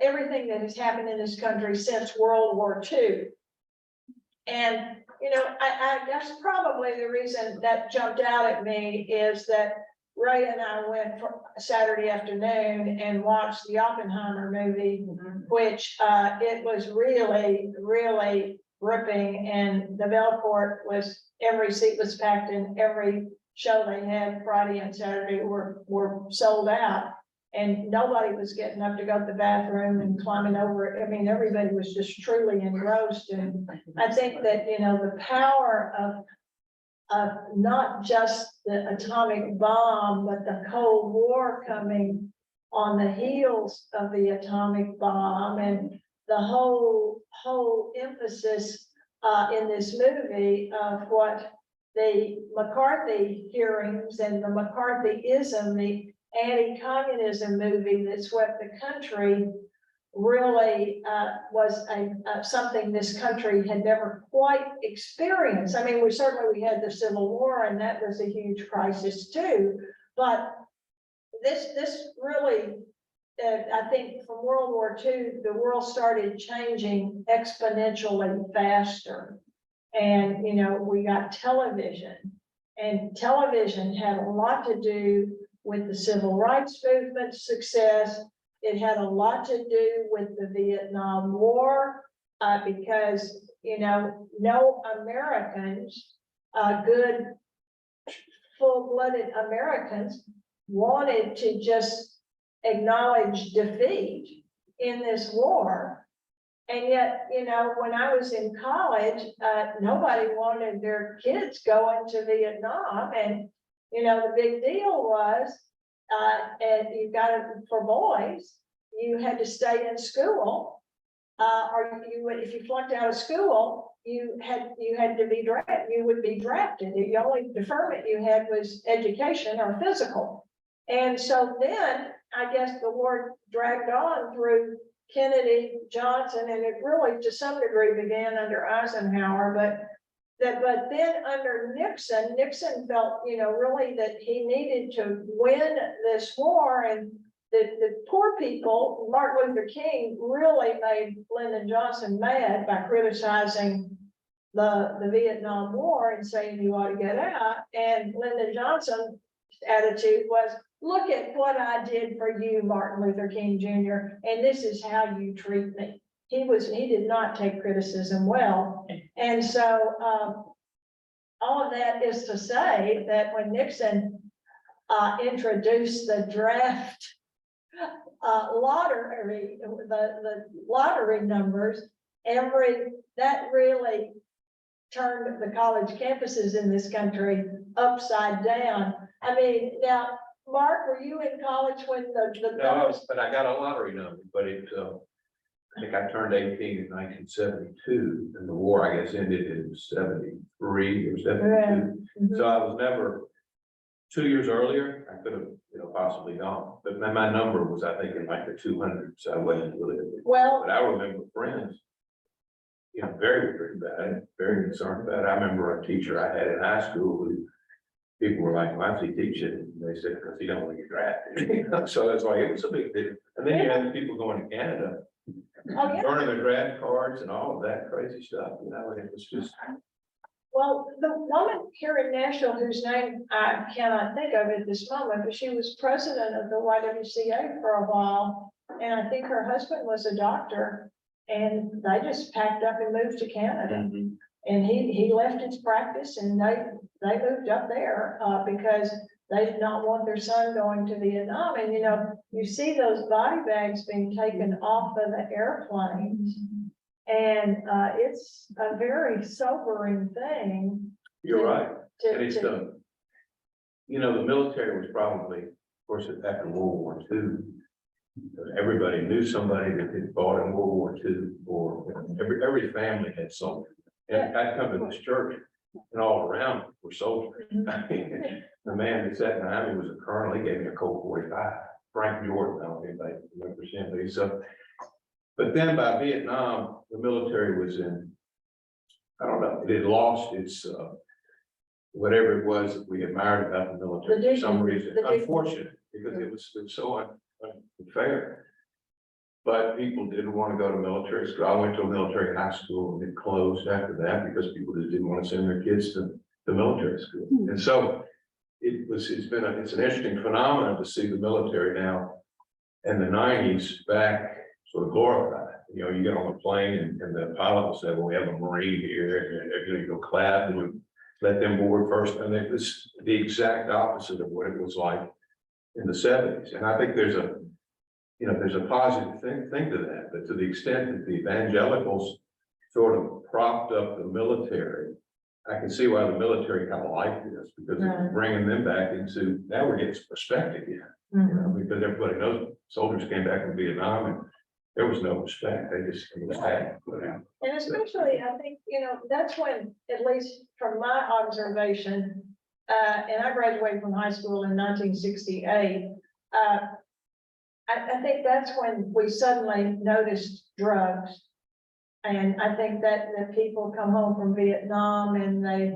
everything that has happened in this country since World War II. And, you know, I guess probably the reason that jumped out at me is that Ray and I went for Saturday afternoon and watched the Oppenheimer movie, which it was really, really gripping. And the Belport was, every seat was packed, and every show they had Friday and Saturday were sold out. And nobody was getting up to go to the bathroom and climbing over it. I mean, everybody was just truly engrossed. And I think that, you know, the power of not just the atomic bomb, but the Cold War coming on the heels of the atomic bomb, and the whole emphasis in this movie of what the McCarthy hearings and the McCarthyism, the anti-communism movie that swept the country, really was something this country had never quite experienced. I mean, we had the Civil War, and that was a huge crisis too. But this really, I think from World War II, the world started changing exponentially faster. And, you know, we got television, and television had a lot to do with the civil rights movement's success. It had a lot to do with the Vietnam War, because, you know, no Americans, good, full-blooded Americans wanted to just acknowledge defeat in this war. And yet, you know, when I was in college, nobody wanted their kids going to Vietnam. And, you know, the big deal was, and you got it for boys, you had to stay in school, or you would, if you flunked out of school, you had to be drafted. You would be drafted. The only deferment you had was education or physical. And so then, I guess the war dragged on through Kennedy, Johnson, and it really, to some degree, began under Eisenhower. But then under Nixon felt, you know, really that he needed to win this war, and the poor people. Martin Luther King really made Lyndon Johnson mad by criticizing the Vietnam War and saying you ought to get out. And Lyndon Johnson's attitude was, look at what I did for you, Martin Luther King Jr., and this is how you treat me. He did not take criticism well. And so all of that is to say that when Nixon introduced the draft lottery, the lottery numbers, that really turned the college campuses in this country upside down. I mean, now, Mark, were you in college when the No, but I got a lottery number, but I think I turned 18 in 1972, and the war, I guess, ended in 73 or 72. So I was never, 2 years earlier, I could have, you know, possibly gone, but my number was, I think, in like the 200s. So I wasn't really, well, but I remember friends, you know, very bad, very concerned about it. I remember a teacher I had in high school who people were like, why is he teaching? And they said, because he don't want to get drafted. So that's why it was a big deal. And then you had the people going to Canada, oh, yeah. burning their draft cards and all of that crazy stuff, you know, and it was just. Well, the woman here in Nashville, whose name I cannot think of at this moment, but she was president of the YWCA for a while. And I think her husband was a doctor, and they just packed up and moved to Canada. And he left his practice, and they moved up there because they did not want their son going to Vietnam. And, you know, you see those body bags being taken off of the airplanes. And it's a very sobering thing. You're right. And it's To, you know, the military was probably, of course, after World War II, everybody knew somebody that had fought in World War II, or every family had soldiers. And I come to this church, and all around were soldiers. The man that sat behind me was a colonel. He gave me a Colt 45. Frank Jordan, I don't know if anybody remembers him, but but then by Vietnam, the military was in I don't know, it had lost its, whatever it was that we admired about the military for some reason, unfortunate, because it was so unfair. But people didn't want to go to military school. I went to a military high school and it closed after that because people just didn't want to send their kids to the military school. And so it's an interesting phenomenon to see the military now in the 90s back sort of glorified. You know, you get on a plane and the pilot will say, well, we have a Marine here, and you go clap and we let them board first. And it was the exact opposite of what it was like in the 70s. And I think there's a positive thing to that, but to the extent that the evangelicals sort of propped up the military, I can see why the military kind of liked this, because it's bringing them back into, now we're getting some respect again. You know, because everybody knows soldiers came back from Vietnam and there was no respect. They just, it was bad. And especially, I think, that's when, at least from my observation, and I graduated from high school in 1968. I think that's when we suddenly noticed drugs. And I think that people come home from Vietnam and they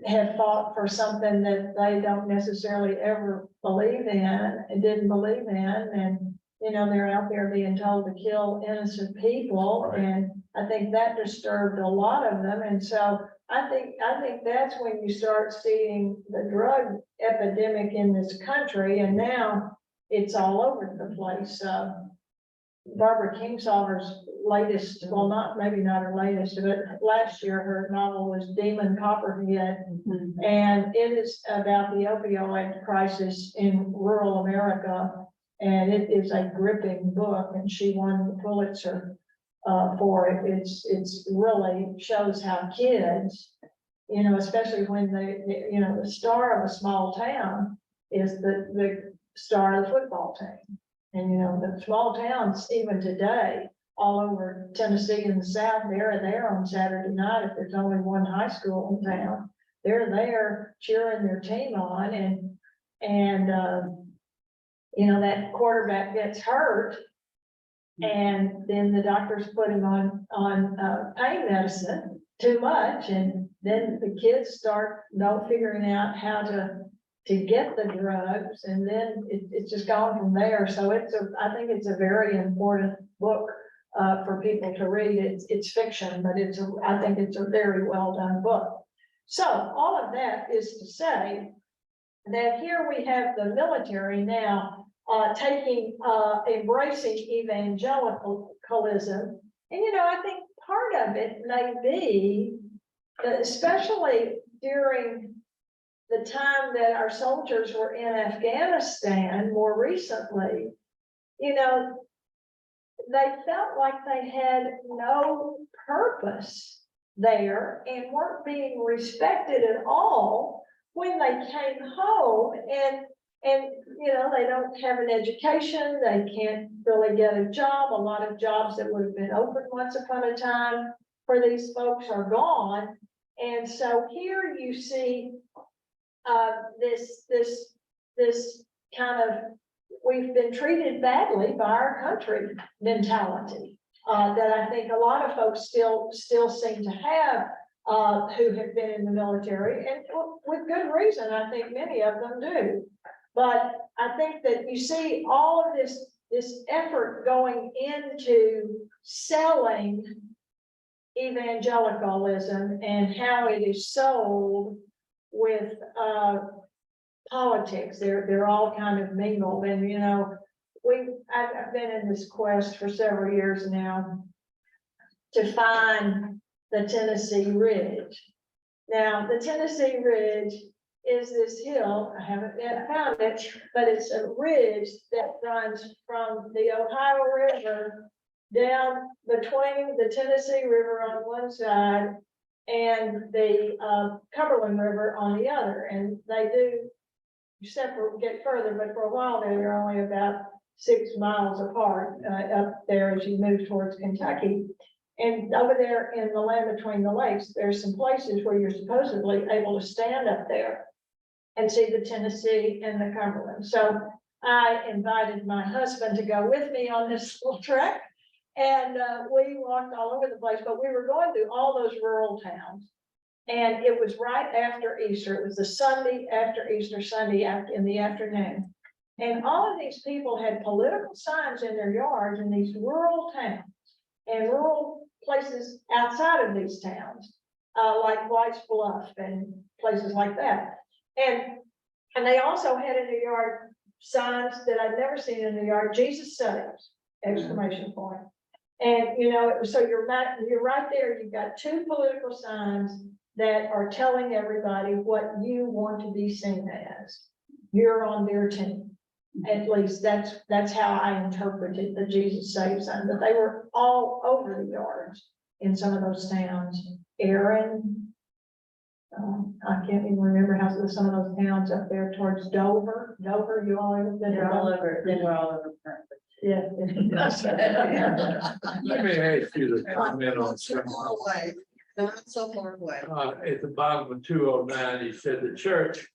have fought for something that they don't necessarily ever believe in and didn't believe in. And, they're out there being told to kill innocent people. Right. And I think that disturbed a lot of them. And so I think that's when you start seeing the drug epidemic in this country. And now it's all over the place. Barbara Kingsolver's latest, well, maybe not her latest, but last year her novel was Demon Copperhead. And it is about the opioid crisis in rural America. And it is a gripping book, and she won the Pulitzer for it. It's really shows how kids, especially when the star of a small town is the star of the football team. And, the small towns, even today, all over Tennessee and the South, they're there on Saturday night. If there's only one high school in town, they're there cheering their team on. And that quarterback gets hurt. And then the doctors put him on pain medicine too much. And then the kids start figuring out how to get the drugs, and then it's just gone from there. So I think it's a very important book for people to read. It's fiction, but I think it's a very well done book. So all of that is to say that here we have the military now embracing evangelicalism. And I think part of it may be, especially during the time that our soldiers were in Afghanistan more recently, they felt like they had no purpose there and weren't being respected at all when they came home. And they don't have an education, they can't really get a job. A lot of jobs that would have been open once upon a time for these folks are gone. And so here you see this kind of, we've been treated badly by our country mentality that I think a lot of folks still seem to have who have been in the military, and with good reason. I think many of them do. But I think that you see all of this effort going into selling evangelicalism and how it is sold with politics. They're all kind of mingled. And I've been in this quest for several years now to find the Tennessee Ridge. Now, the Tennessee Ridge is this hill, I haven't yet found it, but it's a ridge that runs from the Ohio River down between the Tennessee River on one side and the Cumberland River on the other. And they do get further, but for a while they're only about 6 miles apart up there as you move towards Kentucky. And over there in the land between the lakes, there's some places where you're supposedly able to stand up there and see the Tennessee and the Cumberland. So I invited my husband to go with me on this little trek. And we walked all over the place, but we were going through all those rural towns. And it was right after Easter. It was the Sunday after Easter, Sunday after, in the afternoon. And all of these people had political signs in their yards in these rural towns and rural places outside of these towns, like White's Bluff and places like that. And they also had in their yard signs that I'd never seen in the yard, Jesus saves, exclamation point. And, you know, it was, so you're right there, you've got two political signs that are telling everybody what you want to be seen as. You're on their team. At least that's how I interpreted the Jesus saves sign, but they were all over the yards in some of those towns. Aaron, I can't even remember how some of those towns up there towards Dover, you all ever been? They're all over, they were all over. Yeah. Let me ask you to comment on something. away, not so far away. At the bottom of 209, he said the church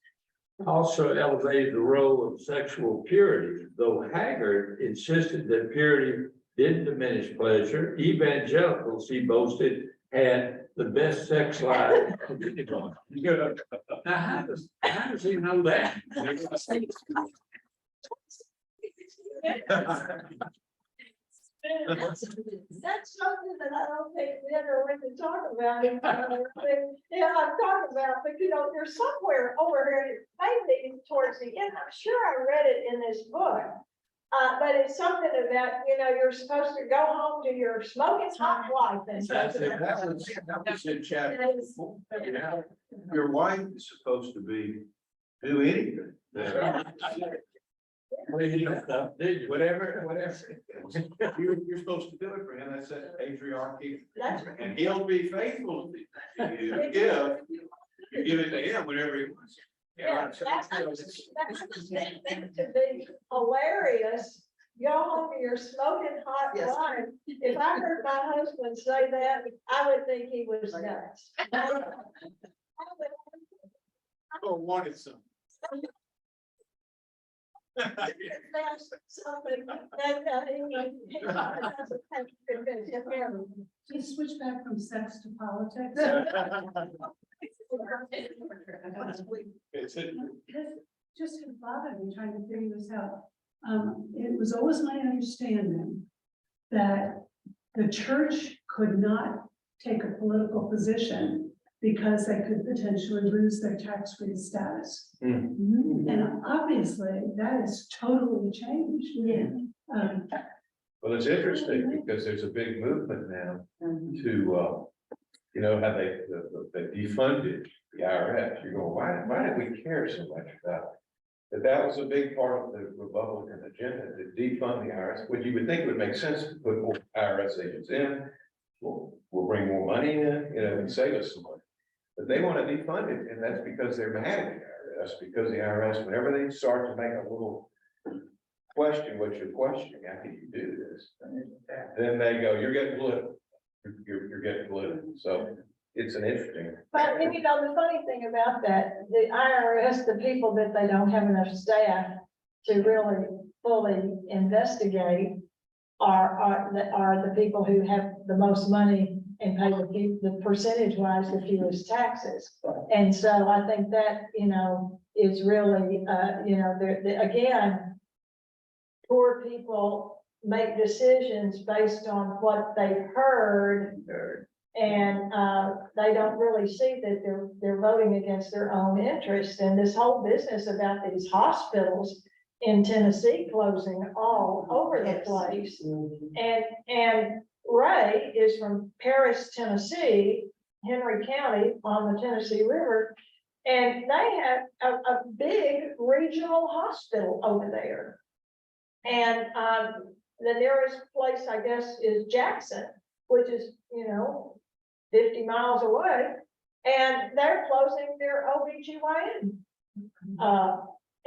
also elevated the role of sexual purity, though Haggard insisted that purity didn't diminish pleasure. Evangelicals, he boasted, had the best sex life. Now, how does he know that? That's something that I don't think we ever really talk about. Yeah, I've talked about, but you know, there's somewhere over here, maybe towards the end, I'm sure I read it in this book. But it's something about, you know, you're supposed to go home to your smoking hot wife and. That was in chapter 4. Yeah. Your wife is supposed to do anything. Whatever. You're supposed to do it for him. That's that patriarchy. That's right. And he'll be faithful to you. You give it to him whenever he wants. Yeah, that's to be hilarious. Go home to your smoking hot Yes. wife. If I heard my husband say that, I would think he was nuts. Oh, wanted some. That's something that, You switch back from sex to politics. Just had bothered me trying to figure this out. It was always my understanding that the church could not take a political position because they could potentially lose their tax-free status. And obviously, that has totally changed. Yeah. Well, it's interesting because there's a big movement now to, you know, how they defunded the IRS. You're going, why did we care so much about it? But that was a big part of the Republican agenda to defund the IRS, which you would think would make sense to put more IRS agents in. We'll bring more money in, you know, and save us some money. But they want to defund it, and that's because they're mad at the IRS, because the IRS, whenever they start to make a little question what you're questioning, how can you do this? Then they go, you're getting political. You're getting political. So it's an interesting. but you know, the funny thing about that, the IRS, the people that they don't have enough staff to really fully investigate are the people who have the most money and pay the percentage wise the fewest taxes. And so I think that, you know, is really, you know, again, poor people make decisions based on what they've heard. And they don't really see that they're voting against their own interests. And this whole business about these hospitals in Tennessee closing all over the place. And Ray is from Paris, Tennessee, Henry County on the Tennessee River. And they have a big regional hospital over there. And the nearest place, I guess, is Jackson, which is, you know, 50 miles away. And they're closing their OBGYN.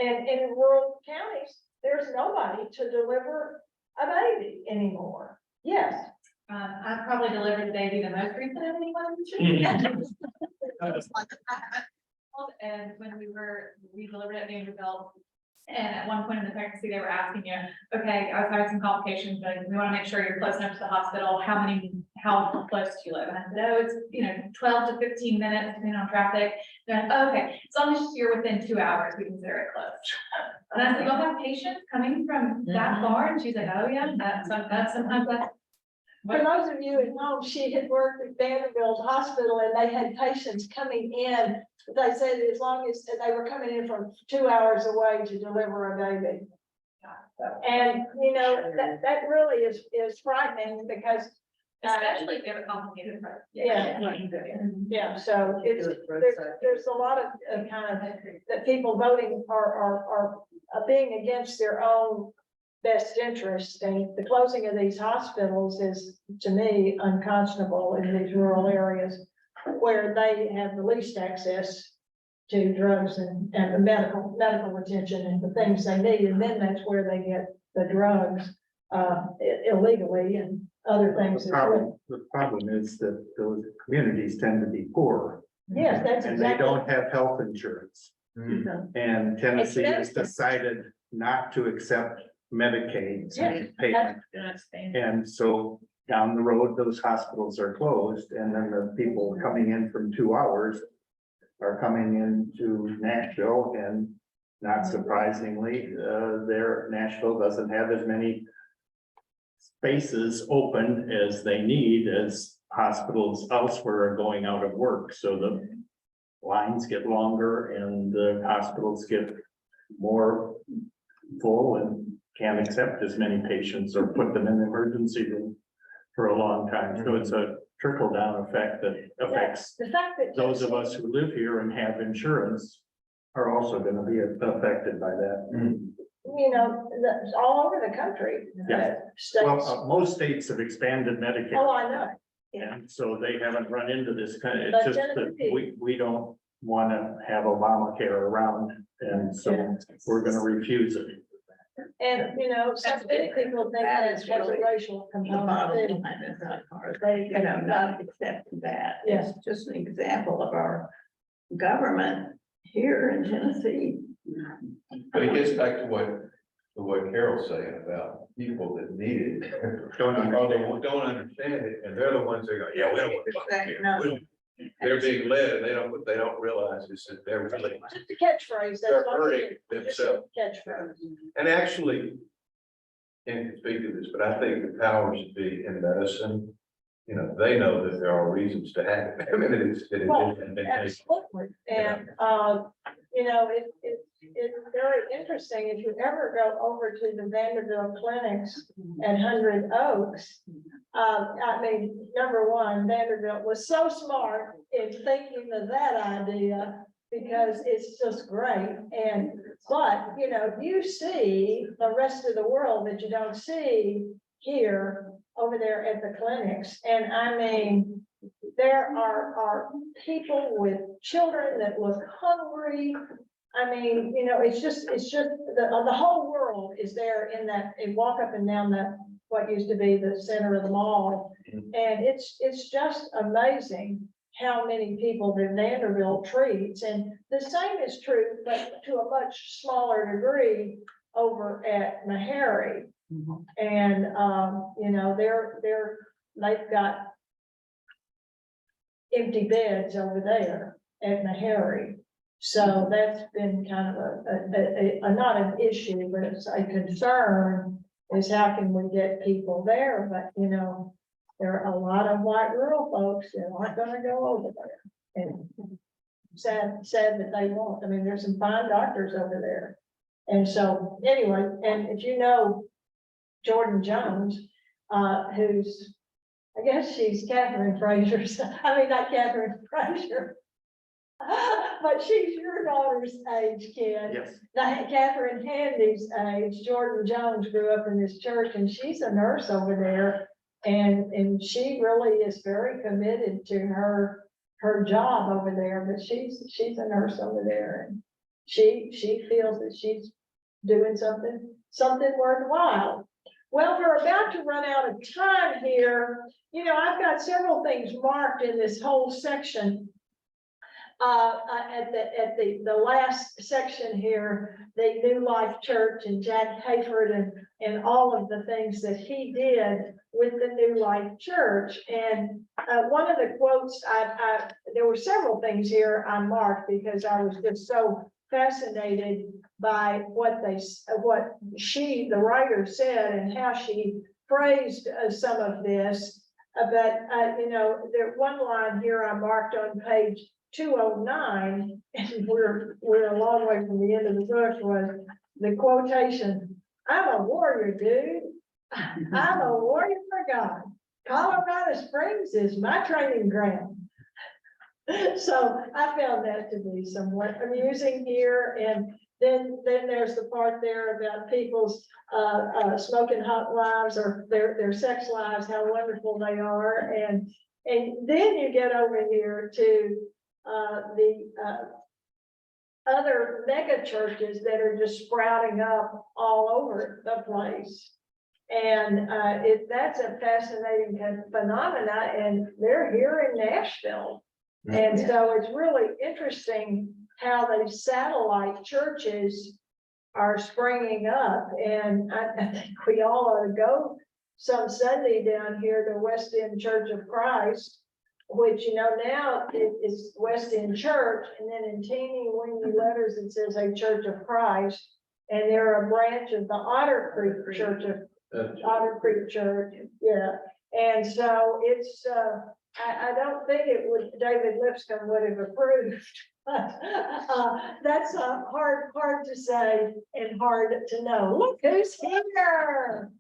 And in rural counties, there's nobody to deliver a baby anymore. Yes. I probably delivered the baby the most recent of anyone in the street. And when we delivered at Vanderbilt, And at one point in the pregnancy, they were asking you, okay, I was having some complications, but we want to make sure you're close enough to the hospital. How close do you live? And I said, oh, it's, 12 to 15 minutes, depending on traffic. They're like, oh, okay, as long as you're within 2 hours, we consider it close. And I said, you'll have patients coming from that far? And she's like, oh, yeah, that's sometimes that's. For those of you at home, she had worked at Vanderbilt Hospital and they had patients coming in. They said as long as they were coming in from 2 hours away to deliver a baby. And, that really is frightening because. Especially if they have a complicated. Yeah, so there's a lot of kind of, that people voting are being against their own best interest, and the closing of these hospitals is, to me, unconscionable in these rural areas where they have the least access to drugs and medical attention and the things they need, and then that's where they get the drugs illegally and other things as well. The problem is that those communities tend to be poor. Yes, that's And they exactly. don't have health insurance. And Tennessee has decided not to accept Medicaid payment. And so down the road, those hospitals are closed, and then the people coming in from 2 hours are coming into Nashville, and not surprisingly, Nashville doesn't have as many spaces open as they need, as hospitals elsewhere are going out of work, so the lines get longer and the hospitals get more full and can't accept as many patients or put them in the emergency room for a long time. So it's a trickle down effect that affects The fact that. those of us who live here and have insurance are also gonna be affected by that. That's all over the country. Yeah. States. Well, most states have expanded Medicare. Oh, I know. And so they haven't run into this kind of, But it's just Tennessee- that we don't wanna have Obamacare around, and so we're gonna refuse it. And, some people think that it's a racial component. Not accepting that. Yes. It's just an example of our government here in Tennessee. But it gets back to what Carol's saying about people that need it. Don't understand it, and they're the ones that go, yeah, we don't want to. They're being led, and they don't realize this, that they're really, Just a catchphrase. they're That's what hurting it is. themselves. Catchphrase. And actually, can't speak to this, but I think the powers that be in medicine, they know that there are reasons to have it. I mean, it Well, hasn't been taken. Absolutely. And, it's very interesting. If you ever go over to the Vanderbilt clinics at 100 Oaks, number one, Vanderbilt was so smart in thinking of that idea because it's just great. But you see the rest of the world that you don't see here over there at the clinics. And there are people with children that look hungry. It's just the whole world is there in that, and walk up and down what used to be the center of the mall. And it's just amazing how many people that Vanderbilt treats. And the same is true, but to a much smaller degree over at Meharry. And, they've got empty beds over there at Meharry. So that's been kind of a not an issue, but it's a concern, is how can we get people there? But, there are a lot of white rural folks that aren't gonna go over there. And sad that they won't. There's some fine doctors over there. And so, anyway, and if Jordan Jones, who's, I guess she's Catherine Frazier's, not Catherine Frazier. But she's your daughter's age, kid. Yes. Catherine Handy's age. Jordan Jones grew up in this church, and she's a nurse over there. And she really is very committed to her job over there, but she's a nurse over there. And she feels that she's doing something worthwhile. Well, we're about to run out of time here. I've got several things marked in this whole section. the last section here, the New Life Church and Jack Hayford and all of the things that he did with the New Life Church. And one of the quotes, there were several things here I marked because I was just so fascinated by what she, the writer, said and how she phrased some of this. But there one line here I marked on page 209, and we're a long way from the end of the book, was the quotation, "I'm a warrior, dude. I'm a warrior for God. Colorado Springs is my training ground." So I found that to be somewhat amusing here. And then there's the part there about people's smoking hot lives or their sex lives, how wonderful they are. And then you get over here to the other mega churches that are just sprouting up all over the place. And that's a fascinating phenomena, and they're here in Nashville. And so it's really interesting how these satellite churches are springing up. And I think we all ought to go some Sunday down here to West End Church of Christ, which, now it is West End Church, and then in teeny weeny letters, it says a Church of Christ. And they're a branch of the Otter Creek Church Otter Creek Church, yeah. And so it's, I don't think David Lipscomb would have approved. But that's hard to say and hard to know. Look who's here.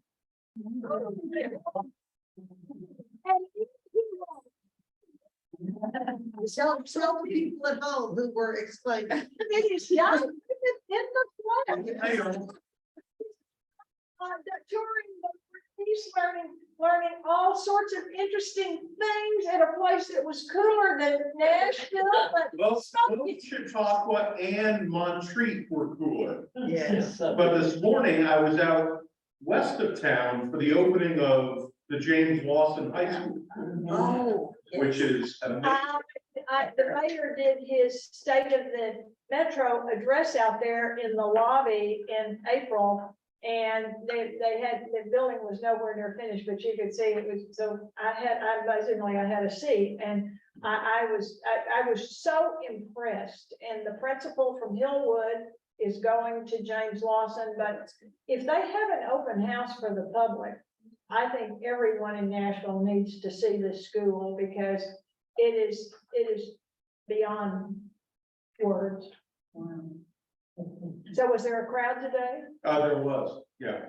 So people at home who were explaining. It is young in the flesh. During he's learning all sorts of interesting things at a place that was cooler than Nashville. Well, Chautauqua and Montreat were cooler. Yes. But this morning I was out west of town for the opening of the James Lawson High School, Oh. which is amazing. The mayor did his State of the Metro address out there in the lobby in April. And they had, the building was nowhere near finished, but you could see it was, so I had a seat, and I was so impressed. And the principal from Hillwood is going to James Lawson, but if they have an open house for the public, I think everyone in Nashville needs to see this school, because it is beyond words. So was there a crowd today? There was, yeah.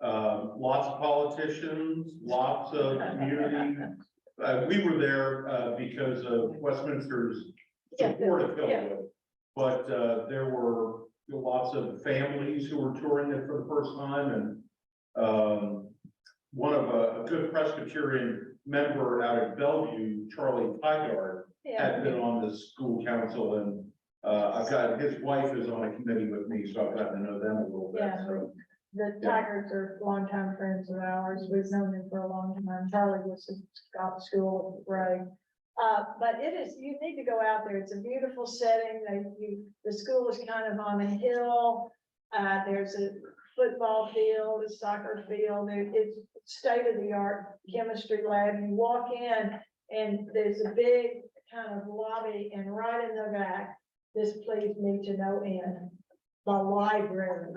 Lots of politicians, lots of community. We were there because of Westminster's support of Hillwood. But there were lots of families who were touring it for the first time, and one of a good Presbyterian member out of Bellevue, Charlie Tigard, had been on the school council, and I've got, his wife is on a committee with me, so I've gotten to know them a little bit. Yeah, So the Tigers are longtime friends of ours. We've known them for a long time. Charlie was at the school with Ray. But it is, you need to go out there. It's a beautiful setting. The school is kind of on a hill. There's a football field, a soccer field. It's state of the art chemistry lab. You walk in and there's a big kind of lobby, and right in the back, this pleased me to no end, the library.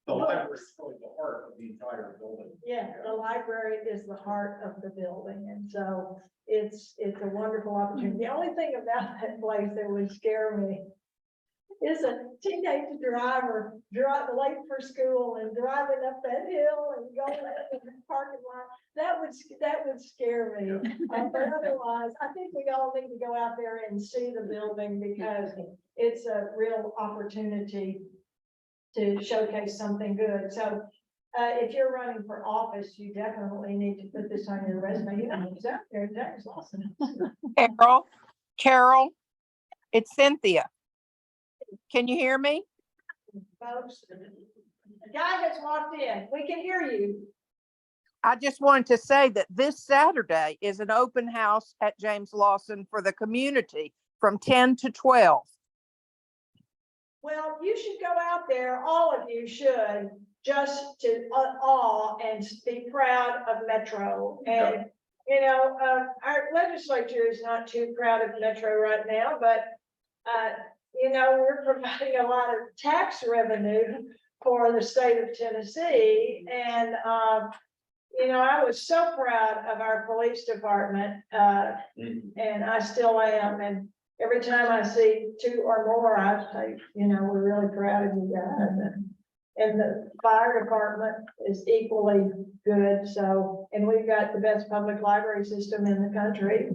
the library is really the heart of the entire building. Yeah, the library is the heart of the building, and so it's a wonderful opportunity. The only thing about that place that would scare me is a teenage driver late for school and driving up that hill and going in the parking lot. That would scare me. But otherwise, I think we all need to go out there and see the building, because it's a real opportunity to showcase something good. So if you're running for office, you definitely need to put this on your resume. You know who's out there, James Lawson. Carol, it's Cynthia. Can you hear me? Folks, the guy has walked in. We can hear you. I just wanted to say that this Saturday is an open house at James Lawson for the community from 10 to 12. Well, you should go out there, all of you should, just to awe and be proud of Metro. And, you know, our legislature is not too proud of Metro right now, but, you know, we're providing a lot of tax revenue for the state of Tennessee. And, you know, I was so proud of our police department, and I still am. And every time I see two or more, I say, you know, we're really proud of you guys. And the fire department is equally good. So, and we've got the best public library system in the country.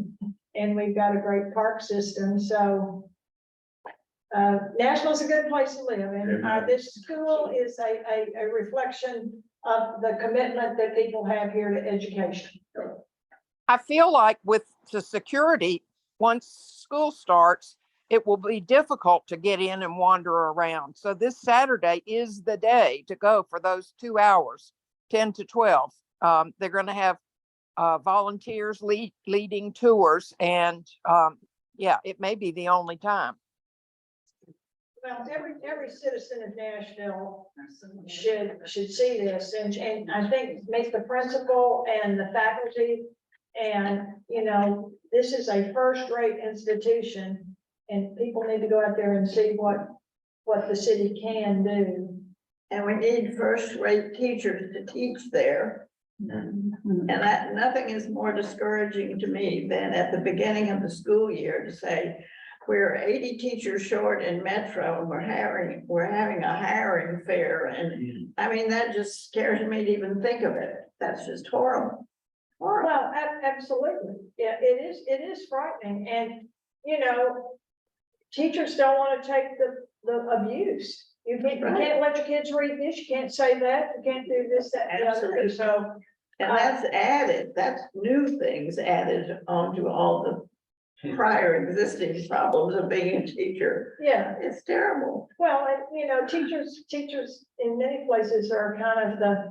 And we've got a great park system. So Nashville's a good place to live. And this school is a reflection of the commitment that people have here to education. I feel like with the security, once school starts, it will be difficult to get in and wander around. So this Saturday is the day to go for those 2 hours, 10 to 12. They're going to have volunteers leading tours, and yeah, it may be the only time. Well, every citizen of Nashville should see this, and I think make the principal and the faculty, and, you know, this is a first-rate institution, and people need to go out there and see what the city can do. And we need first-rate teachers to teach there. And that, nothing is more discouraging to me than at the beginning of the school year to say, we're 80 teachers short in Metro, and we're having a hiring fair. And I mean, that just scares me to even think of it. That's just horrible. Horrible. Well, absolutely. Yeah, it is frightening. And, you know, teachers don't want to take the abuse. You can't let your kids read this, you can't say that, you can't do this, that, and the other. So, and that's added, that's new things added onto all the prior existing problems of being a teacher. yeah, It's terrible. well, and, you know, teachers in many places are kind of the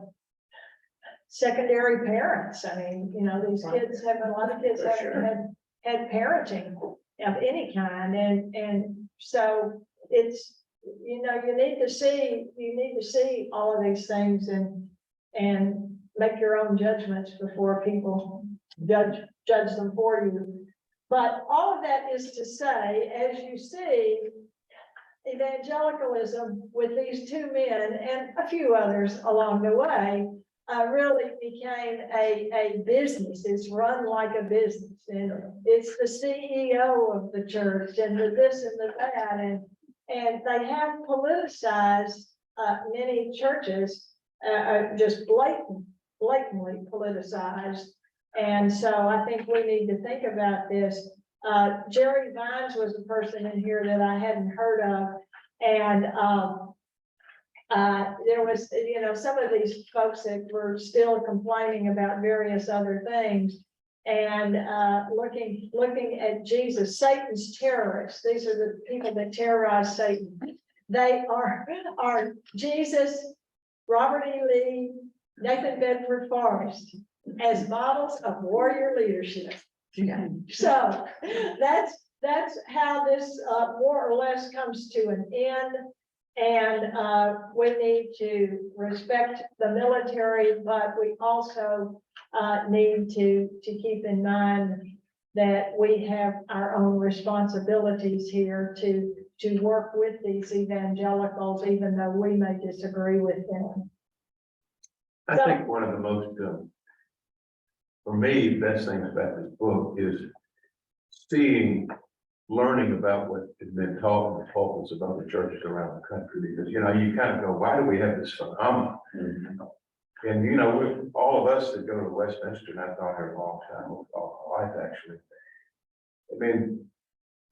secondary parents. I mean, you know, these kids have, a lot of kids For sure. haven't had parenting of any kind. And so it's, you know, you need to see all of these things and make your own judgments before people judge them for you. But all of that is to say, as you see, evangelicalism with these two men and a few others along the way really became a business. It's run like a business, and it's the CEO of the church and the this and the that, and they have politicized many churches, just blatantly politicized. And so I think we need to think about this. Jerry Vines was a person in here that I hadn't heard of, and there was, you know, some of these folks that were still complaining about various other things, and looking at Jesus, Satan's terrorists. These are the people that terrorize Satan. They are Jesus, Robert E. Lee, Nathan Bedford Forrest, as models of warrior leadership. Yeah. So that's how this more or less comes to an end. And we need to respect the military, but we also need to keep in mind that we have our own responsibilities here to work with these evangelicals, even though we may disagree with them. I think one of the most, for me, best things about this book is learning about what has been taught in the pulpits of other churches around the country, because, you know, you kind of go, why do we have this phenomenon? And, you know, all of us that go to Westminster, and I've gone here a long time, all my life, actually. I mean,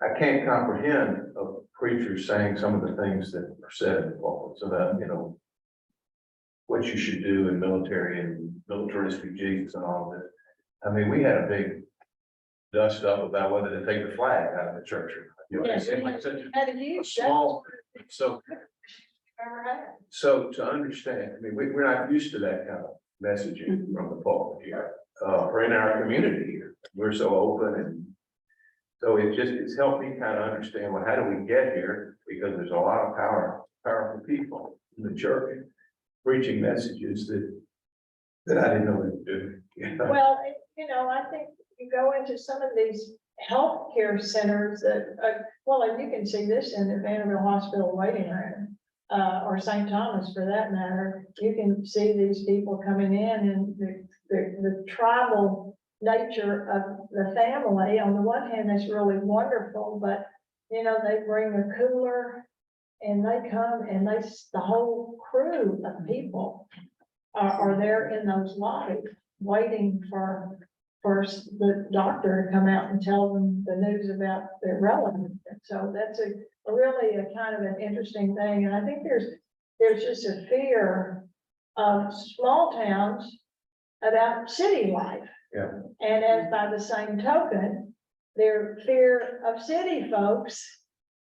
I can't comprehend a preacher saying some of the things that are said in the pulpits about, you know, what you should do in military and militaristic Jesus and all of this. I mean, we had a big dust up about whether to take the flag out of the church. You know, it seemed like such a small, so to understand, I mean, we're not used to that kind of messaging from the pulpit here, or in our community here. We're so open So it's helped me kind of understand, well, how do we get here? Because there's a lot of powerful people in the church preaching messages that I didn't know what to do. Well, you know, I think you go into some of these healthcare centers that, well, and you can see this in the Vanderbilt Hospital waiting room, or St. Thomas for that matter. You can see these people coming in and the tribal nature of the family. On the one hand, that's really wonderful, but you know, they bring a cooler and they come and the whole crew of people are there in those lobbies waiting for the doctor to come out and tell them the news about their relative. And so that's a really a kind of an interesting thing. And I think there's just a fear of small towns about city life. Yeah. And as by the same token, their fear of city folks,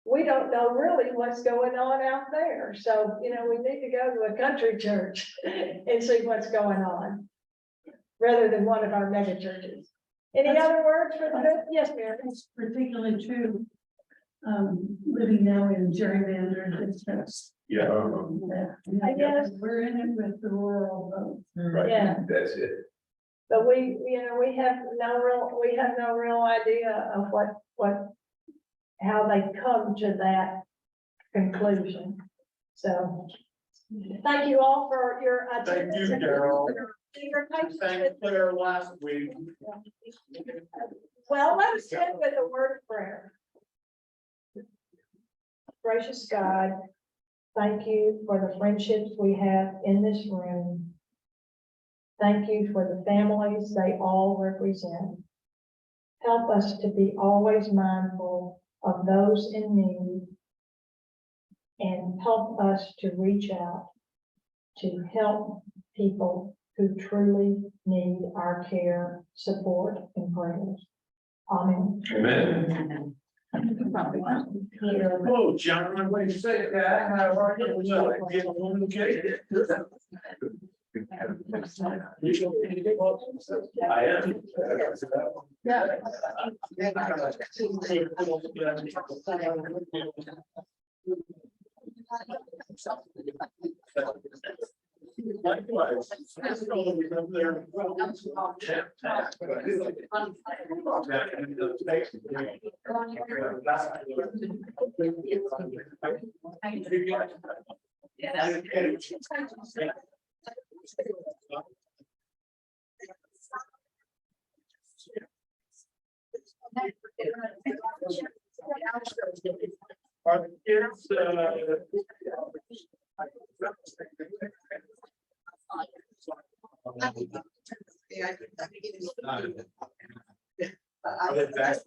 we don't know really what's going on out there. So, you know, we need to go to a country church and see what's going on, rather than one of our mega churches. Any other words for the, yes, Mary? It's particularly true, living now in gerrymandered districts. Yeah, guess. We're in it with the rural vote. right, Yeah. that's it. But we, you know, we have no real idea of how they come to that conclusion. So, thank you all for your Thank attendance. you, Carol. Your patience Thank with- Claire last week. Well, let us end with a word of prayer. Gracious God, thank you for the friendships we have in this room. Thank you for the families they all represent. Help us to be always mindful of those in need and help us to reach out to help people who truly need our care, support, and prayers. Amen. Amen. Hello, John. What do you say, guy? How are you? Get on the cake. I am. Likewise. Are the kids, are they back?